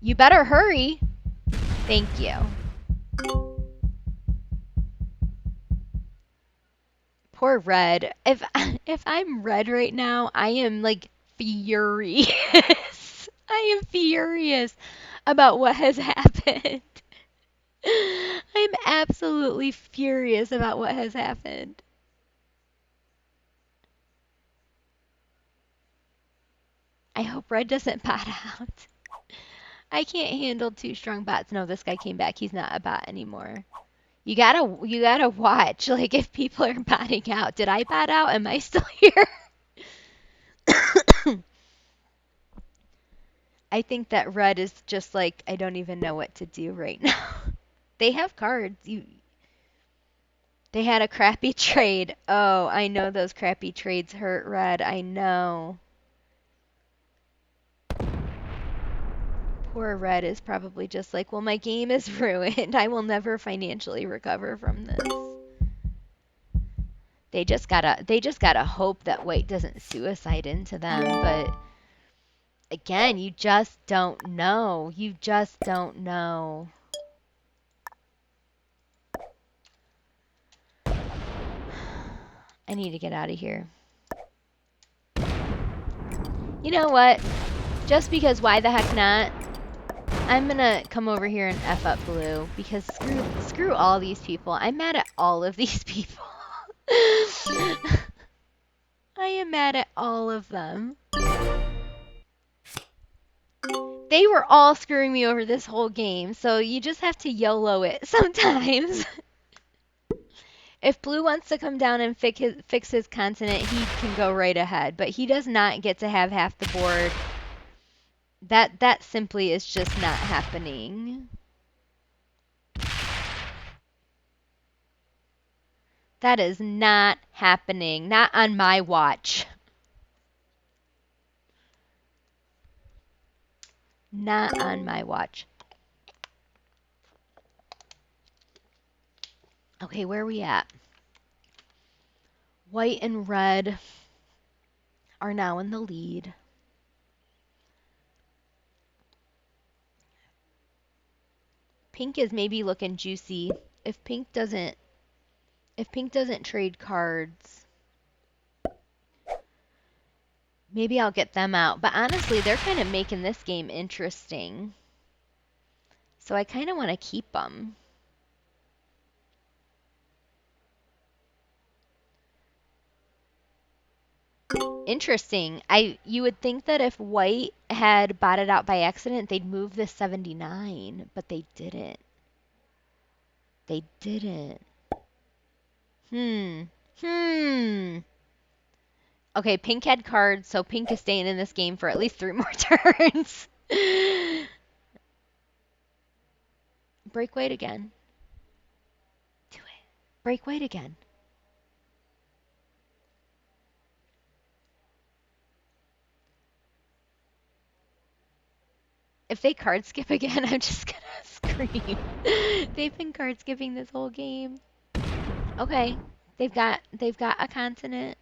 You better hurry. Thank you. Poor Red. If I'm Red right now, I am like furious. I am furious about what has happened. I'm absolutely furious about what has happened. I hope Red doesn't bot out. I can't handle 2 strong bots. No, this guy came back. He's not a bot anymore. You gotta watch, like, if people are botting out. Did I bot out? Am I still here? I think that red is just like, I don't even know what to do right now. They have cards. They had a crappy trade. Oh, I know those crappy trades hurt red. I know. Poor red is probably just like, well, my game is ruined. I will never financially recover from this. They just gotta hope that white doesn't suicide into them, but again, you just don't know. You just don't know. I need to get out of here. You know what? Just because why the heck not? I'm gonna come over here and F up blue because screw all these people. I'm mad at all of these people. I am mad at all of them. They were all screwing me over this whole game, so you just have to YOLO it sometimes. If blue wants to come down and fix his continent, he can go right ahead, but he does not get to have half the board. That simply is just not happening. That is not happening. Not on my watch. Not on my watch. Okay, where are we at? White and red are now in the lead. Pink is maybe looking juicy. If pink doesn't trade cards, maybe I'll get them out. But honestly, they're kind of making this game interesting. So I kind of want to keep them. Interesting. You would think that if white had botted out by accident, they'd move this 79, but they didn't. They didn't. Okay, pink had cards, so pink is staying in this game for at least 3 more turns. Break white again. Do it. Break white again. If they card skip again, I'm just gonna scream. They've been card skipping this whole game. Okay, they've got a continent.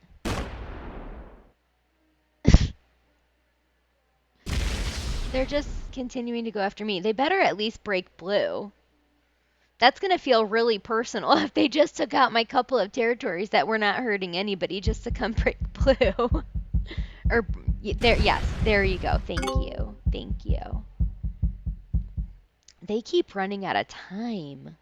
They're just continuing to go after me. They better at least break blue. That's going to feel really personal if they just took out my couple of territories that were not hurting anybody just to come break blue. Or, there, yes, there you go. Thank you. Thank you. They keep running out of time.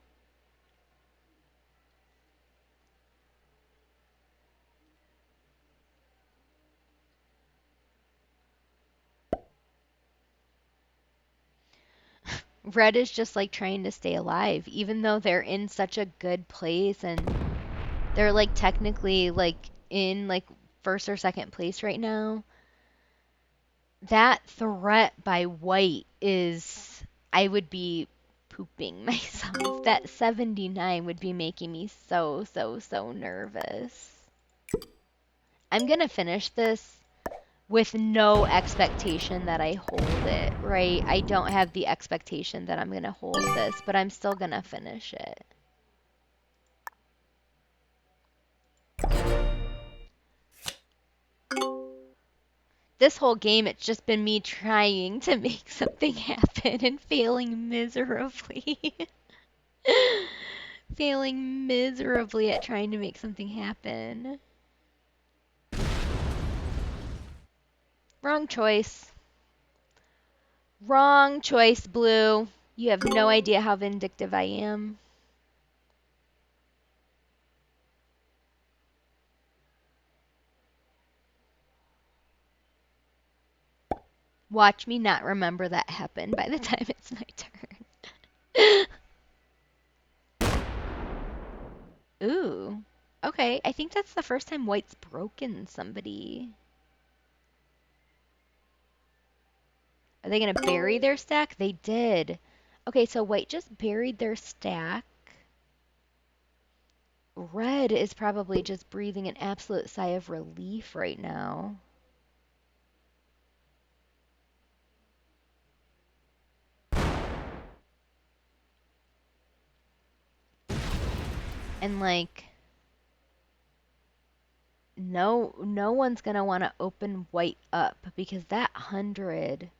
Red is just like trying to stay alive, even though they're in such a good place and they're like technically like in like first or second place right now. That threat by white is, I would be pooping myself. That 79 would be making me so nervous. I'm gonna finish this with no expectation that I hold it, right? I don't have the expectation that I'm gonna hold this, but I'm still gonna finish it. This whole game, it's just been me trying to make something happen and failing miserably. Failing miserably at trying to make something happen. Wrong choice. Wrong choice, blue. You have no idea how vindictive I am. Watch me not remember that happened by the time it's my turn. Okay, I think that's the first time white's broken somebody. Are they going to bury their stack? They did. Okay, so white just buried their stack. Red is probably just breathing an absolute sigh of relief right now. And like, no one's going to want to open white up because that 100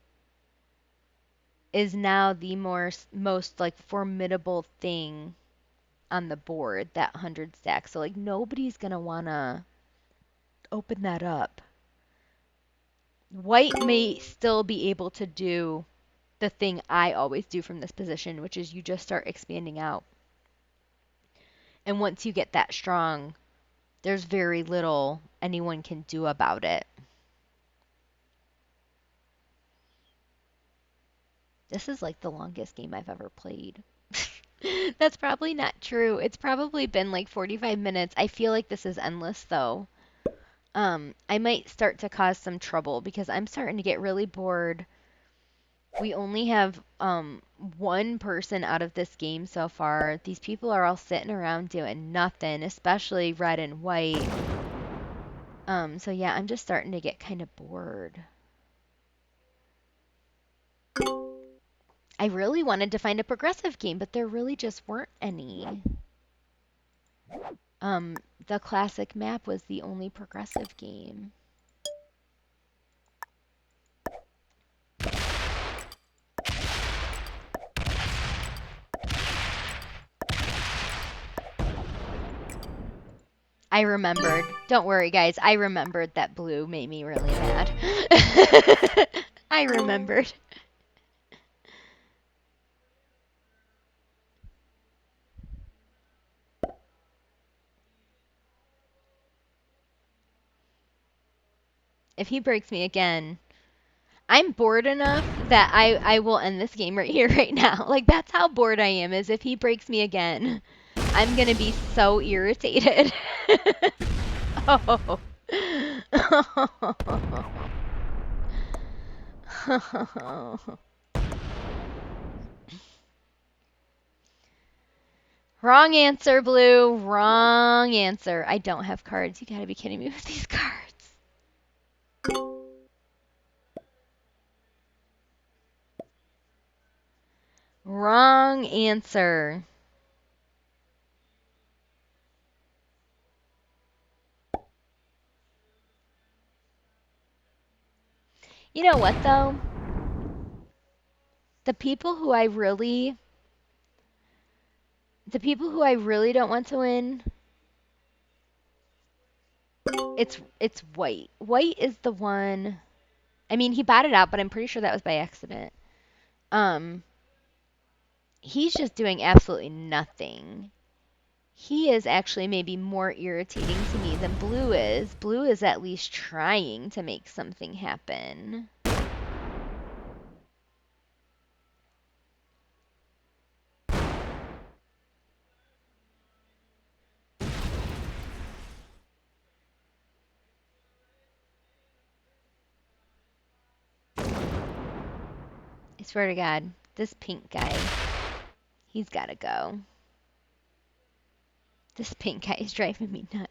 is now the most like formidable thing on the board, that 100 stack. So like nobody's going to want to open that up. White may still be able to do the thing I always do from this position, which is you just start expanding out. And once you get that strong, there's very little anyone can do about it. This is like the longest game I've ever played. That's probably not true. It's probably been like 45 minutes. I feel like this is endless though. I might start to cause some trouble because I'm starting to get really bored. We only have one person out of this game so far. These people are all sitting around doing nothing, especially red and white. So yeah, I'm just starting to get kind of bored. I really wanted to find a progressive game, but there really just weren't any. The classic map was the only progressive game. I remembered. Don't worry, guys. I remembered that blue made me really mad. I remembered. If he breaks me again, I'm bored enough that I will end this game right here, right now. Like, that's how bored I am, is if he breaks me again. I'm gonna be so irritated. Oh. Wrong answer, Blue. Wrong answer. I don't have cards. You gotta be kidding me with these cards. Wrong answer. You know what, though? The people who I really don't want to win, it's white. White is the one. I mean, he batted out, but I'm pretty sure that was by accident. He's just doing absolutely nothing. He is actually maybe more irritating to me than Blue is. Blue is at least trying to make something happen. I swear to God, this pink guy, he's gotta go. This pink guy is driving me nuts.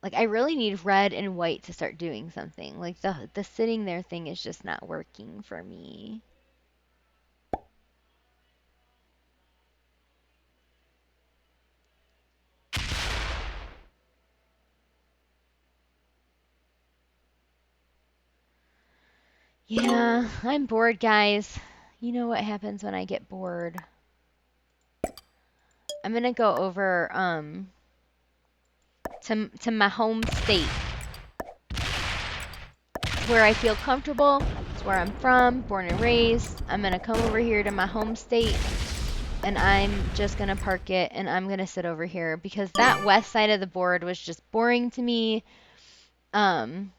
Like, I really need red and white to start doing something. Like, the sitting there thing is just not working for me. Yeah, I'm bored, guys. You know what happens when I get bored. I'm gonna go over, to my home state. It's where I feel comfortable. It's where I'm from, born and raised. I'm gonna come over here to my home state, and I'm just gonna park it, and I'm gonna sit over here because that west side of the board was just boring to me. I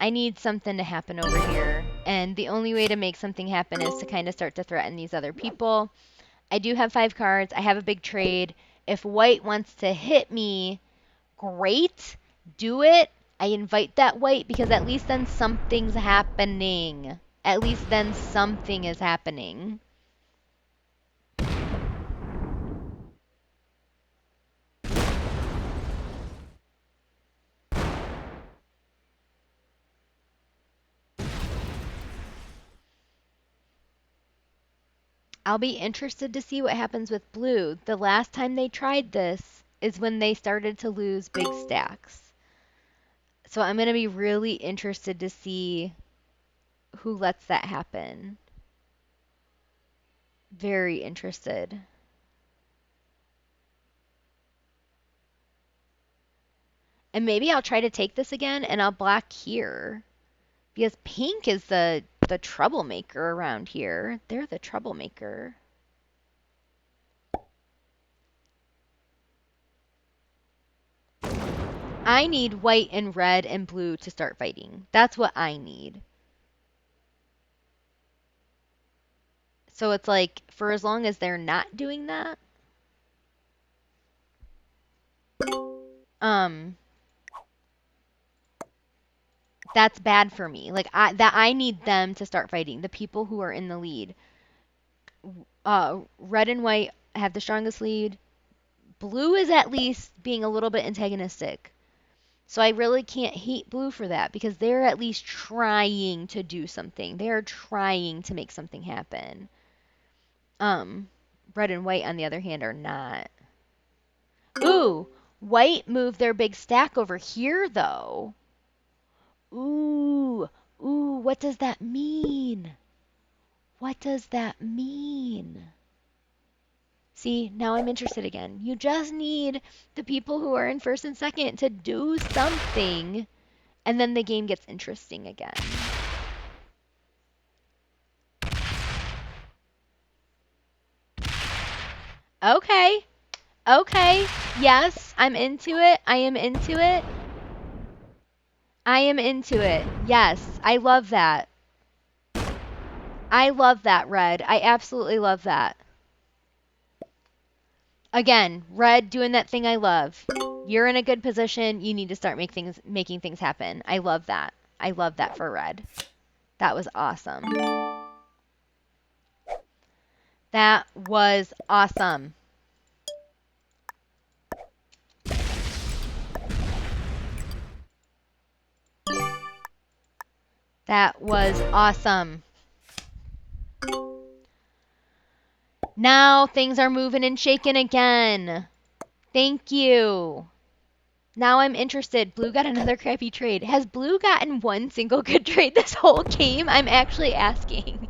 need something to happen over here. And the only way to make something happen is to kind of start to threaten these other people. I do have 5 cards. I have a big trade. If white wants to hit me, great. Do it. I invite that white because at least then something's happening. At least then something is happening. I'll be interested to see what happens with blue. The last time they tried this is when they started to lose big stacks. So I'm going to be really interested to see who lets that happen. Very interested. And maybe I'll try to take this again and I'll block here. Because pink is the troublemaker around here. They're the troublemaker. I need white and red and blue to start fighting. That's what I need. So it's like, for as long as they're not doing that, that's bad for me. Like I need them to start fighting. The people who are in the lead. Red and white have the strongest lead. Blue is at least being a little bit antagonistic. So I really can't hate blue for that because they're at least trying to do something. They're trying to make something happen. Red and white on the other hand are not. Ooh, white moved their big stack over here though. Ooh, what does that mean? What does that mean? See, now I'm interested again. You just need the people who are in first and second to do something, and then the game gets interesting again. Okay. Okay. Yes, I'm into it. I am into it. I am into it. Yes, I love that. I love that, Red. I absolutely love that. Again, Red doing that thing I love. You're in a good position. You need to start making things happen. I love that. I love that for Red. That was awesome. That was awesome. That was awesome. Now things are moving and shaking again. Thank you. Now I'm interested. Blue got another crappy trade. Has Blue gotten one single good trade this whole game? I'm actually asking.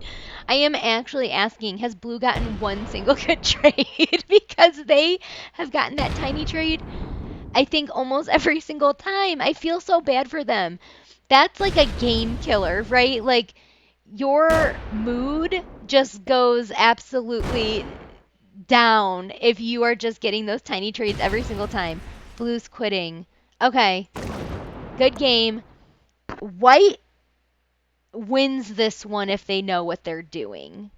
I am actually asking, has Blue gotten one single good trade? Because they have gotten that tiny trade, I think, almost every single time. I feel so bad for them. That's like a game killer, right? Like, your mood just goes absolutely down if you are just getting those tiny trades every single time. Blue's quitting. Okay. Good game. White wins this one if they know what they're doing.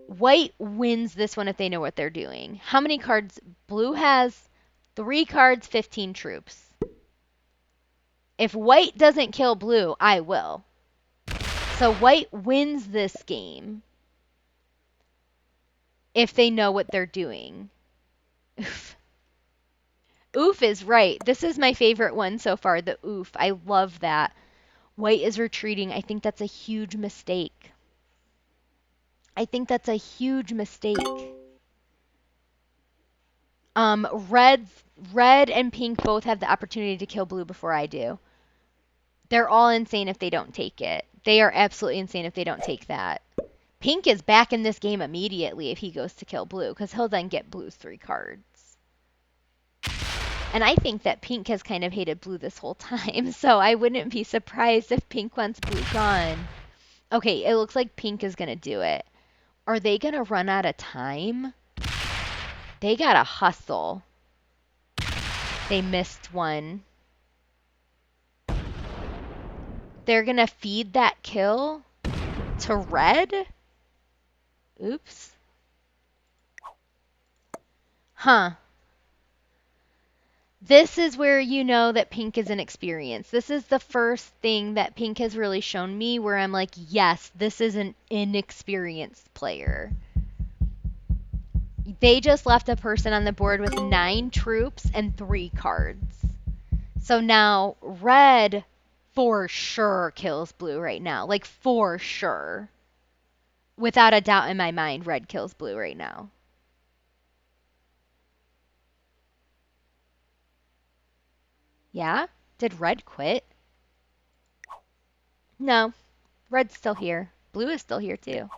White wins this one if they know what they're doing. How many cards? Blue has 3 cards, 15 troops. If white doesn't kill blue, I will. So white wins this game if they know what they're doing. Oof. Oof is right. This is my favorite one so far, the oof. I love that. White is retreating. I think that's a huge mistake. I think that's a huge mistake. Red and pink both have the opportunity to kill blue before I do. They're all insane if they don't take it. They are absolutely insane if they don't take that. Pink is back in this game immediately if he goes to kill blue, because he'll then get blue's 3 cards. And I think that pink has kind of hated blue this whole time, so I wouldn't be surprised if pink wants blue gone. Okay, it looks like pink is going to do it. Are they going to run out of time? They got to hustle. They missed one. they're going to feed that kill to red? Oops. Huh. This is where you know that pink is inexperienced. This is the first thing that pink has really shown me where I'm like, yes, this is an inexperienced player. They just left a person on the board with 9 troops and 3 cards. So now red for sure kills blue right now. Like for sure. Without a doubt in my mind, red kills blue right now. Yeah? Did red quit? No. Red's still here. Blue is still here too.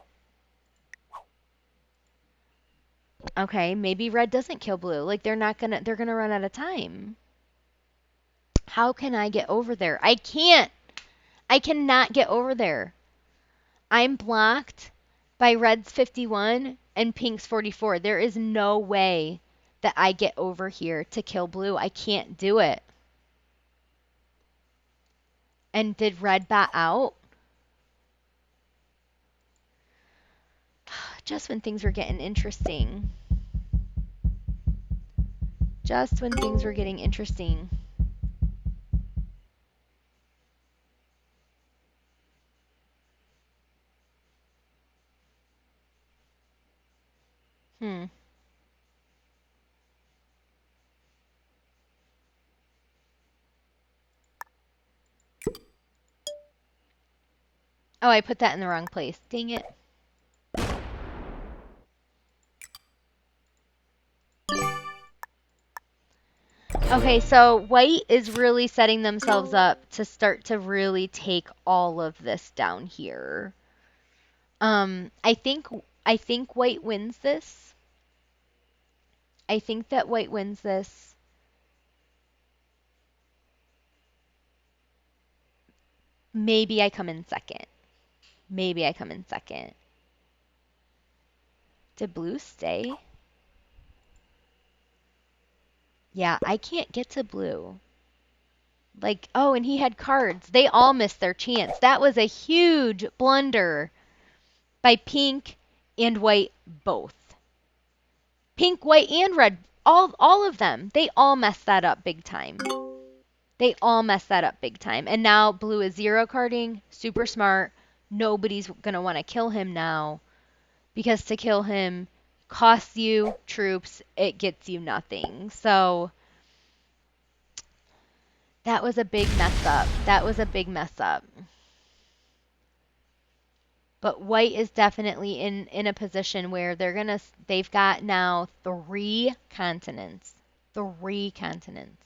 Okay, maybe red doesn't kill blue. Like they're gonna run out of time. How can I get over there? I can't. I cannot get over there. I'm blocked by red's 51 and pink's 44. There is no way that I get over here to kill blue. I can't do it. And did red bat out? Just when things were getting interesting. Just when things were getting interesting. Hmm. Oh, I put that in the wrong place. Dang it. Okay, so white is really setting themselves up to start to really take all of this down here. I think white wins this. I think that white wins this. Maybe I come in second. Maybe I come in second. Did blue stay? Yeah, I can't get to blue. Like, oh, and he had cards. They all missed their chance. That was a huge blunder by pink and white both. Pink, white, and red, all of them. They all messed that up big time. They all messed that up big time. And now blue is 0 carding, super smart. Nobody's going to want to kill him now because to kill him costs you troops. It gets you nothing. So that was a big mess up. That was a big mess up. But white is definitely in a position where they've got now 3 continents. 3 continents.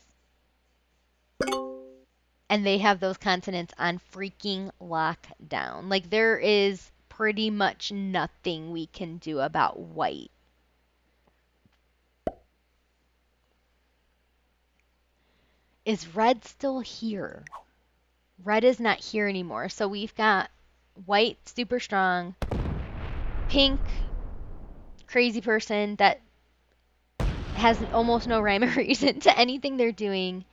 And they have those continents on freaking lockdown. Like there is pretty much nothing we can do about white. Is red still here? Red is not here anymore. So we've got white super strong, pink crazy person that has almost no rhyme or reason to anything they're doing.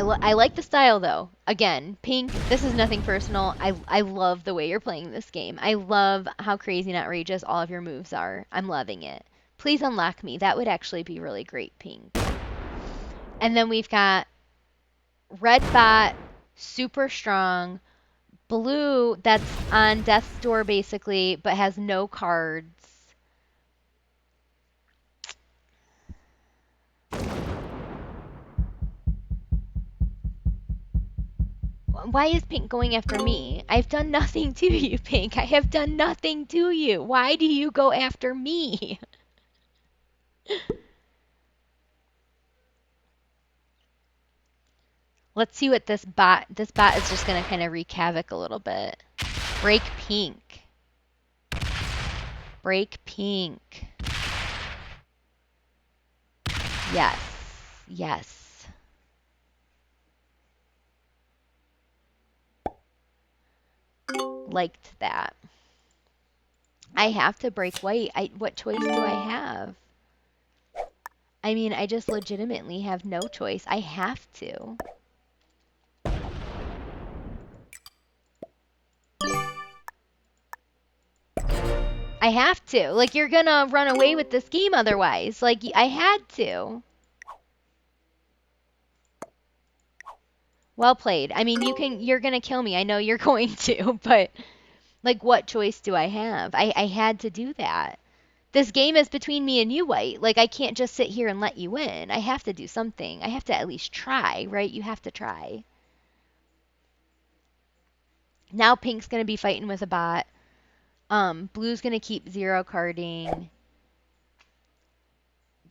I like the style though. Again, pink, this is nothing personal. I love the way you're playing this game. I love how crazy and outrageous all of your moves are. I'm loving it. Please unlock me. That would actually be really great, pink. And then we've got red bot, super strong. Blue, that's on death's door basically, but has no cards. Why is pink going after me? I've done nothing to you, pink. I have done nothing to you. Why do you go after me? Let's see what this bot is just going to kind of wreak havoc a little bit. Break pink. Break pink. Yes. Yes. Liked that. I have to break white. What choice do I have? I mean, I just legitimately have no choice. I have to. I have to. Like, you're gonna run away with this game otherwise. Like, I had to. Well played. I mean, you're gonna kill me. I know you're going to, but like, what choice do I have? I had to do that. This game is between me and you, White. Like, I can't just sit here and let you win. I have to do something. I have to at least try, right? You have to try. Now Pink's gonna be fighting with a bot. Blue's gonna keep zero carding.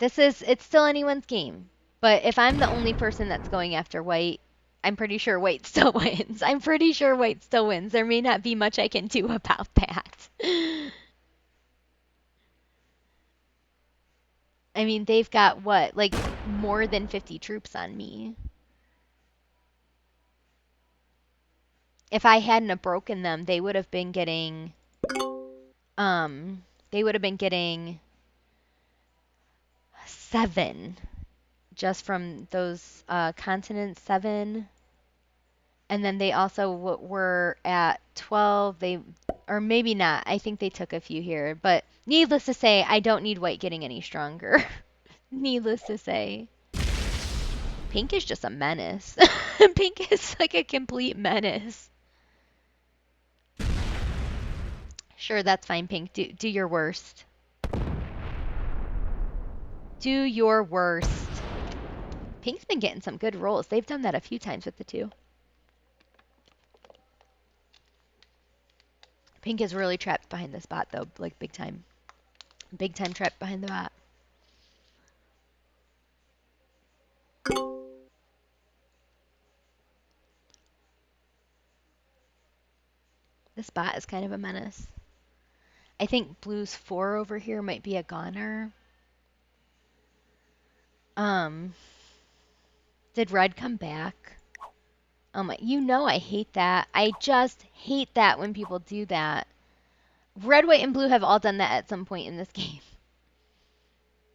It's still anyone's game. But if I'm the only person that's going after White, I'm pretty sure White still wins. I'm pretty sure White still wins. There may not be much I can do about that. I mean, they've got what? Like more than 50 troops on me. If I hadn't have broken them, they would have been getting they would have been getting 7 just from those continents, 7. And then they also were at 12. Or maybe not. I think they took a few here. But needless to say, I don't need White getting any stronger. Needless to say. Pink is just a menace. Pink is like a complete menace. Sure, that's fine, Pink. Do your worst. Do your worst. Pink's been getting some good rolls. They've done that a few times with the 2. Pink is really trapped behind this bot, though. Like, big time. Big time trapped behind the bot. This bot is kind of a menace. I think Blue's 4 over here might be a goner. Did Red come back? Oh my, I hate that. I just hate that when people do that. Red, White, and Blue have all done that at some point in this game.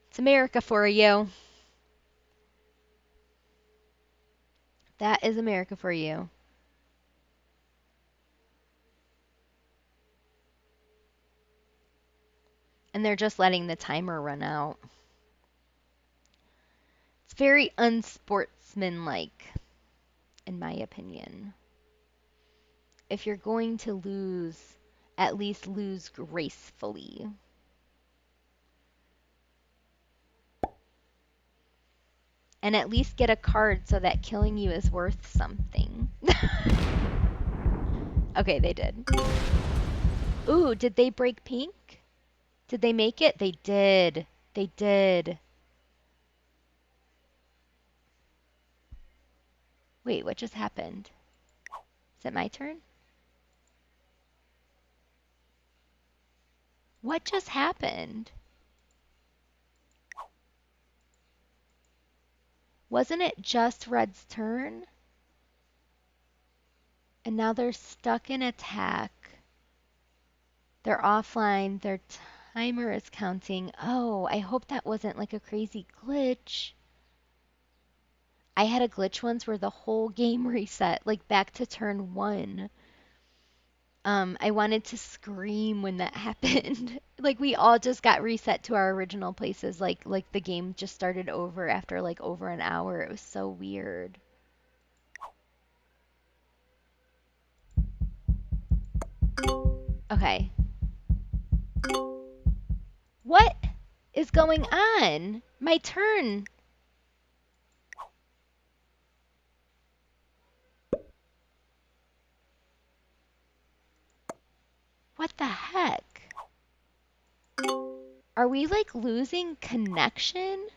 It's America for you. That is America for you. And they're just letting the timer run out. It's very unsportsmanlike, in my opinion. If you're going to lose, at least lose gracefully. And at least get a card so that killing you is worth something. Okay, they did. Ooh, did they break Pink? Did they make it? They did. They did. Wait, what just happened? Is it my turn? What just happened? Wasn't it just Red's turn? And now they're stuck in attack. They're offline. Their timer is counting. Oh, I hope that wasn't like a crazy glitch. I had a glitch once where the whole game reset, like back to turn 1. I wanted to scream when that happened. Like we all just got reset to our original places. Like the game just started over after like over an hour. It was so weird. Okay. What is going on? My turn. What the heck? Are we like losing connection?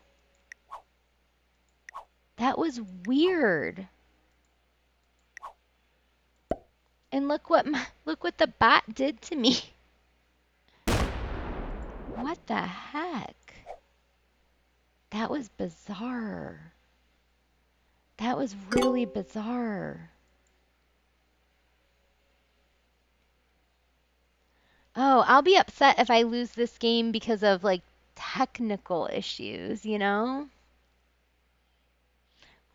That was weird. And look what the bot did to me. What the heck? That was bizarre. That was really bizarre. Oh, I'll be upset if I lose this game because of like technical issues, you know?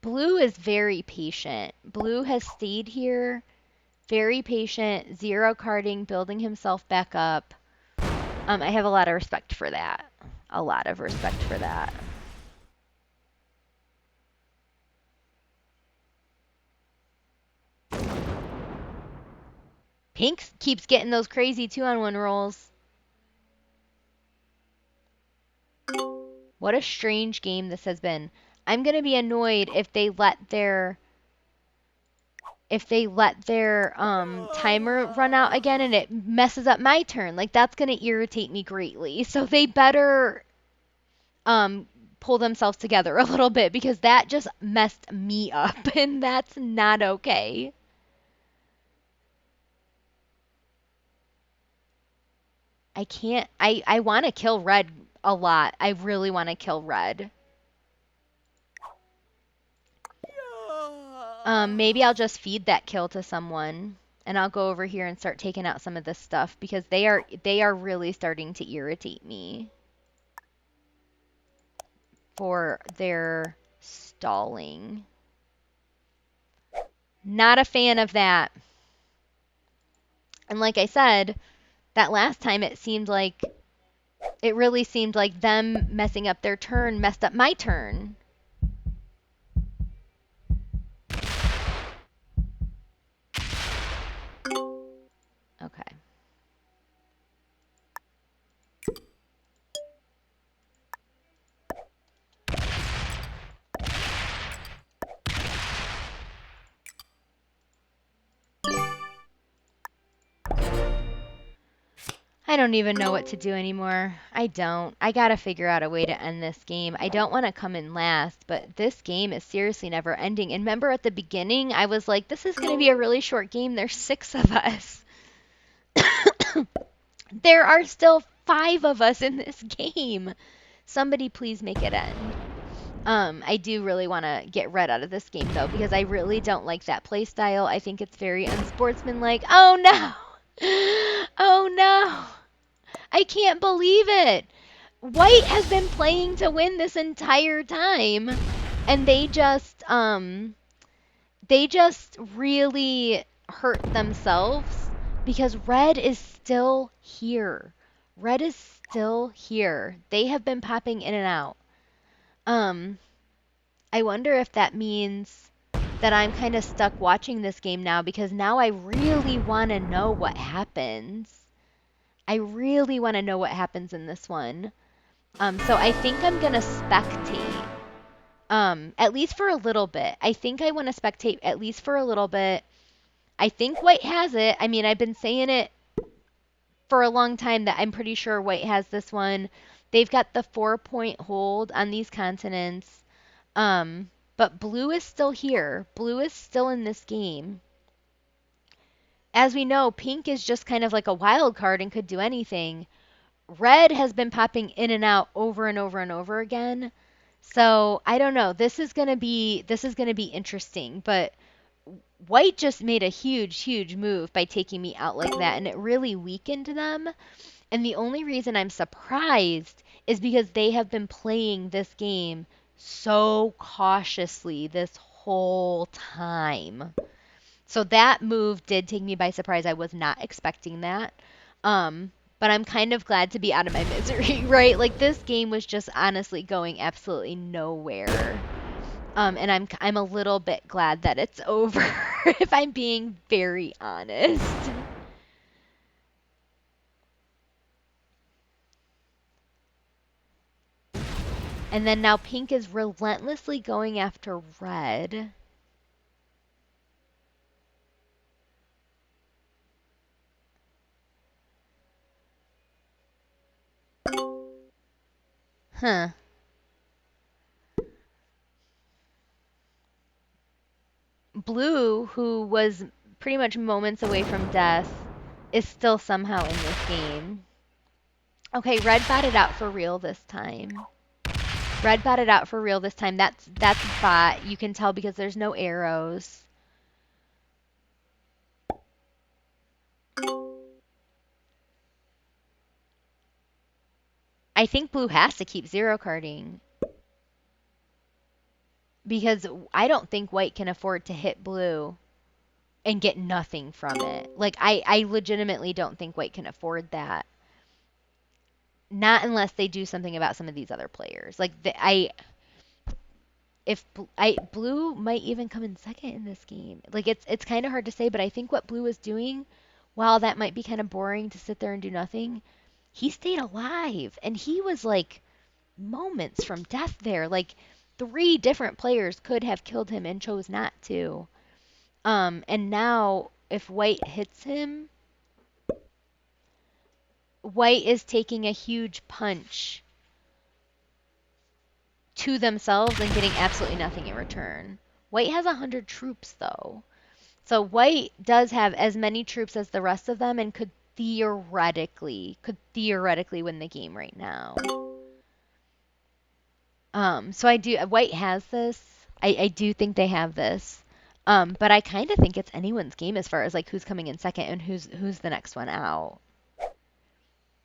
Blue is very patient. Blue has stayed here, very patient, zero carding, building himself back up. I have a lot of respect for that. A lot of respect for that. Pink keeps getting those crazy 2-on-1 rolls. What a strange game this has been. I'm going to be annoyed if they let their timer run out again and it messes up my turn. Like, that's going to irritate me greatly. So they better um pull themselves together a little bit, because that just messed me up and that's not okay. I can't I want to kill red a lot. I really want to kill red. Maybe I'll just feed that kill to someone and I'll go over here and start taking out some of this stuff, because they are really starting to irritate me for their stalling. Not a fan of that. And like I said, that last time it really seemed like them messing up their turn messed up my turn. Okay. I don't even know what to do anymore. I don't. I gotta figure out a way to end this game. I don't want to come in last, but this game is seriously never ending. And remember at the beginning, I was like, this is gonna be a really short game. There's 6 of us. There are still 5 of us in this game. Somebody please make it end. I do really want to get red out of this game, though, because I really don't like that play style. I think it's very unsportsmanlike. Oh, no! Oh, no! I can't believe it! White has been playing to win this entire time, and they just really hurt themselves, because red is still here. Red is still here. They have been popping in and out. I wonder if that means that I'm kind of stuck watching this game now, because now I really want to know what happens. I really want to know what happens in this one. So I think I'm going to spectate. At least for a little bit. I think I want to spectate at least for a little bit. I think white has it. I mean, I've been saying it for a long time that I'm pretty sure white has this one. They've got the 4-point hold on these continents. But blue is still here. Blue is still in this game. As we know, pink is just kind of like a wild card and could do anything. Red has been popping in and out over and over and over again. So I don't know. This is gonna be interesting. But white just made a huge move by taking me out like that, and it really weakened them. And the only reason I'm surprised is because they have been playing this game so cautiously this whole time. So that move did take me by surprise. I was not expecting that. But I'm kind of glad to be out of my misery, right? Like, this game was just honestly going absolutely nowhere. And I'm a little bit glad that it's over, if I'm being very honest. And then now pink is relentlessly going after red. Huh. Blue, who was pretty much moments away from death, is still somehow in this game. Okay, red botted out for real this time. Red botted out for real this time. That's bot. You can tell because there's no arrows. I think blue has to keep zero carding, because I don't think white can afford to hit blue and get nothing from it. Like, I legitimately don't think white can afford that. Not unless they do something about some of these other players. Like if blue might even come in second in this game. Like it's kind of hard to say, but I think what blue is doing, while that might be kind of boring to sit there and do nothing, he stayed alive and he was like moments from death there. Like three different players could have killed him and chose not to. And now if white hits him, white is taking a huge punch to themselves and getting absolutely nothing in return. White has 100 troops though. So white does have as many troops as the rest of them and could theoretically win the game right now. So white has this. I do think they have this. But I kind of think it's anyone's game as far as like who's coming in second and who's the next one out.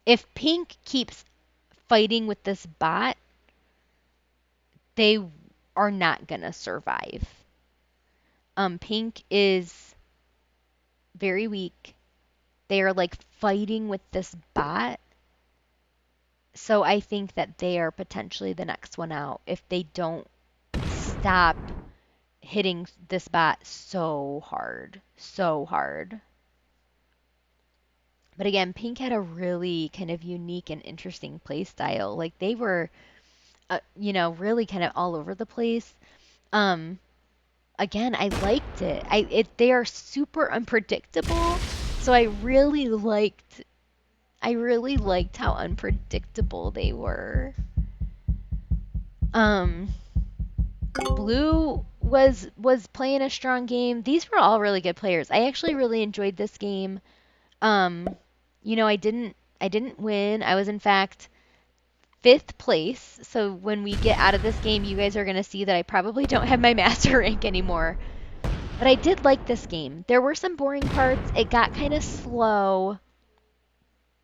If pink keeps fighting with this bot, they are not gonna survive. Pink is very weak. They are like fighting with this bot. So I think that they are potentially the next one out if they don't stop hitting this bot so hard. So hard. But again, pink had a really kind of unique and interesting play style. Like they were, really kind of all over the place. Um, Again, I liked it. They are super unpredictable. So I really liked how unpredictable they were. Blue was playing a strong game. These were all really good players. I actually really enjoyed this game. I didn't win. I was in fact fifth place. So when we get out of this game, you guys are going to see that I probably don't have my master rank anymore. But I did like this game. There were some boring parts. It got kind of slow.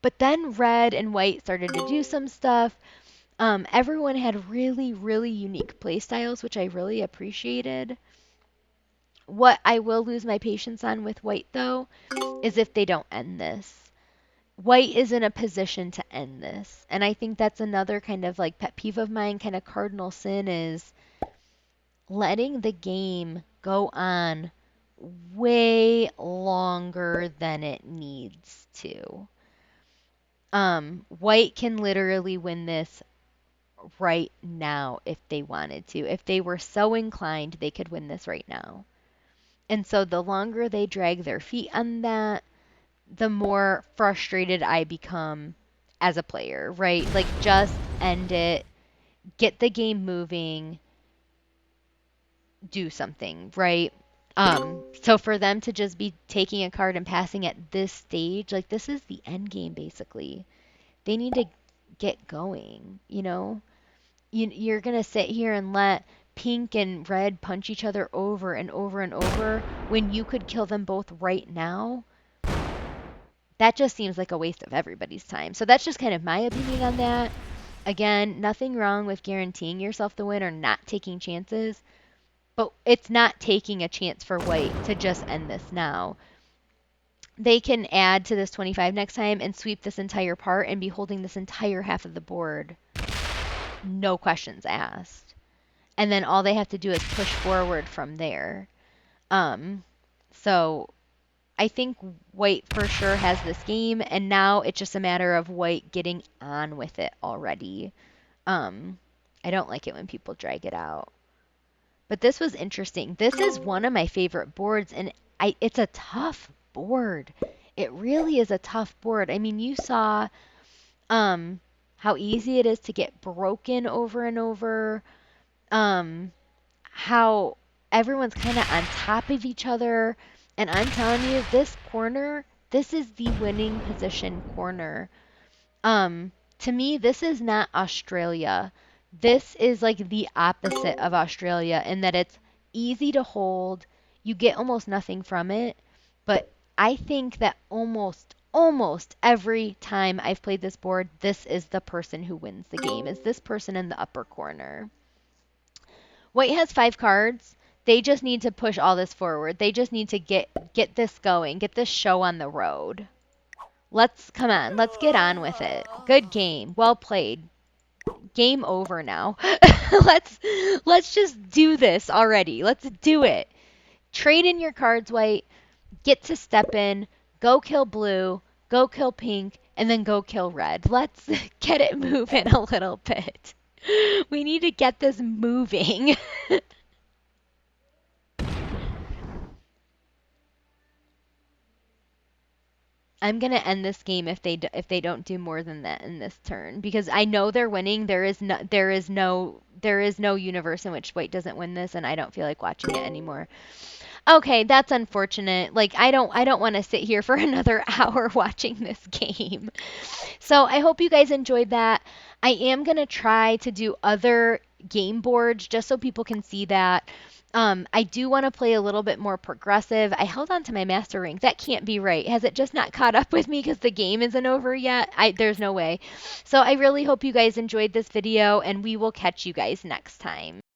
But then red and white started to do some stuff. Everyone had really, really unique play styles, which I really appreciated. What I will lose my patience on with white, though, is if they don't end this. White is in a position to end this. And I think that's another kind of like pet peeve of mine, kind of cardinal sin, is letting the game go on way longer than it needs to. White can literally win this right now if they wanted to. If they were so inclined, they could win this right now. And so the longer they drag their feet on that, the more frustrated I become as a player, right? Like just end it, get the game moving, do something, right? So for them to just be taking a card and passing at this stage, like this is the end game basically. They need to get going, you know? You're going to sit here and let pink and red punch each other over and over and over when you could kill them both right now. That just seems like a waste of everybody's time. So that's just kind of my opinion on that. Again, nothing wrong with guaranteeing yourself the win or not taking chances, but it's not taking a chance for white to just end this now. They can add to this 25 next time and sweep this entire part and be holding this entire half of the board. No questions asked. And then all they have to do is push forward from there. So I think white for sure has this game, and now it's just a matter of white getting on with it already. I don't like it when people drag it out. But this was interesting. This is one of my favorite boards, and it's a tough board. It really is a tough board. I mean, you saw how easy it is to get broken over and over. How everyone's kind of on top of each other. And I'm telling you, this corner, this is the winning position corner. To me, this is not Australia. This is like the opposite of Australia in that it's easy to hold. You get almost nothing from it. But I think that almost every time I've played this board, this is the person who wins the game, is this person in the upper corner. White has 5 cards. They just need to push all this forward. They just need to get this going, get this show on the road. Come on, let's get on with it. Good game. Well played. Game over now. let's let's just do this already. Let's do it. Trade in your cards, white. Get to step in. Go kill blue. Go kill pink. And then go kill red. Let's get it moving a little bit. We need to get this moving. I'm gonna end this game if they don't do more than that in this turn because I know they're winning. There is no universe in which white doesn't win this, and I don't feel like watching it anymore. Okay, that's unfortunate. Like I don't want to sit here for another hour watching this game. So I hope you guys enjoyed that. I am going to try to do other game boards just so people can see that. I do want to play a little bit more progressive. I held on to my master rank. That can't be right. Has it just not caught up with me because the game isn't over yet? There's no way. So I really hope you guys enjoyed this video, and we will catch you guys next time.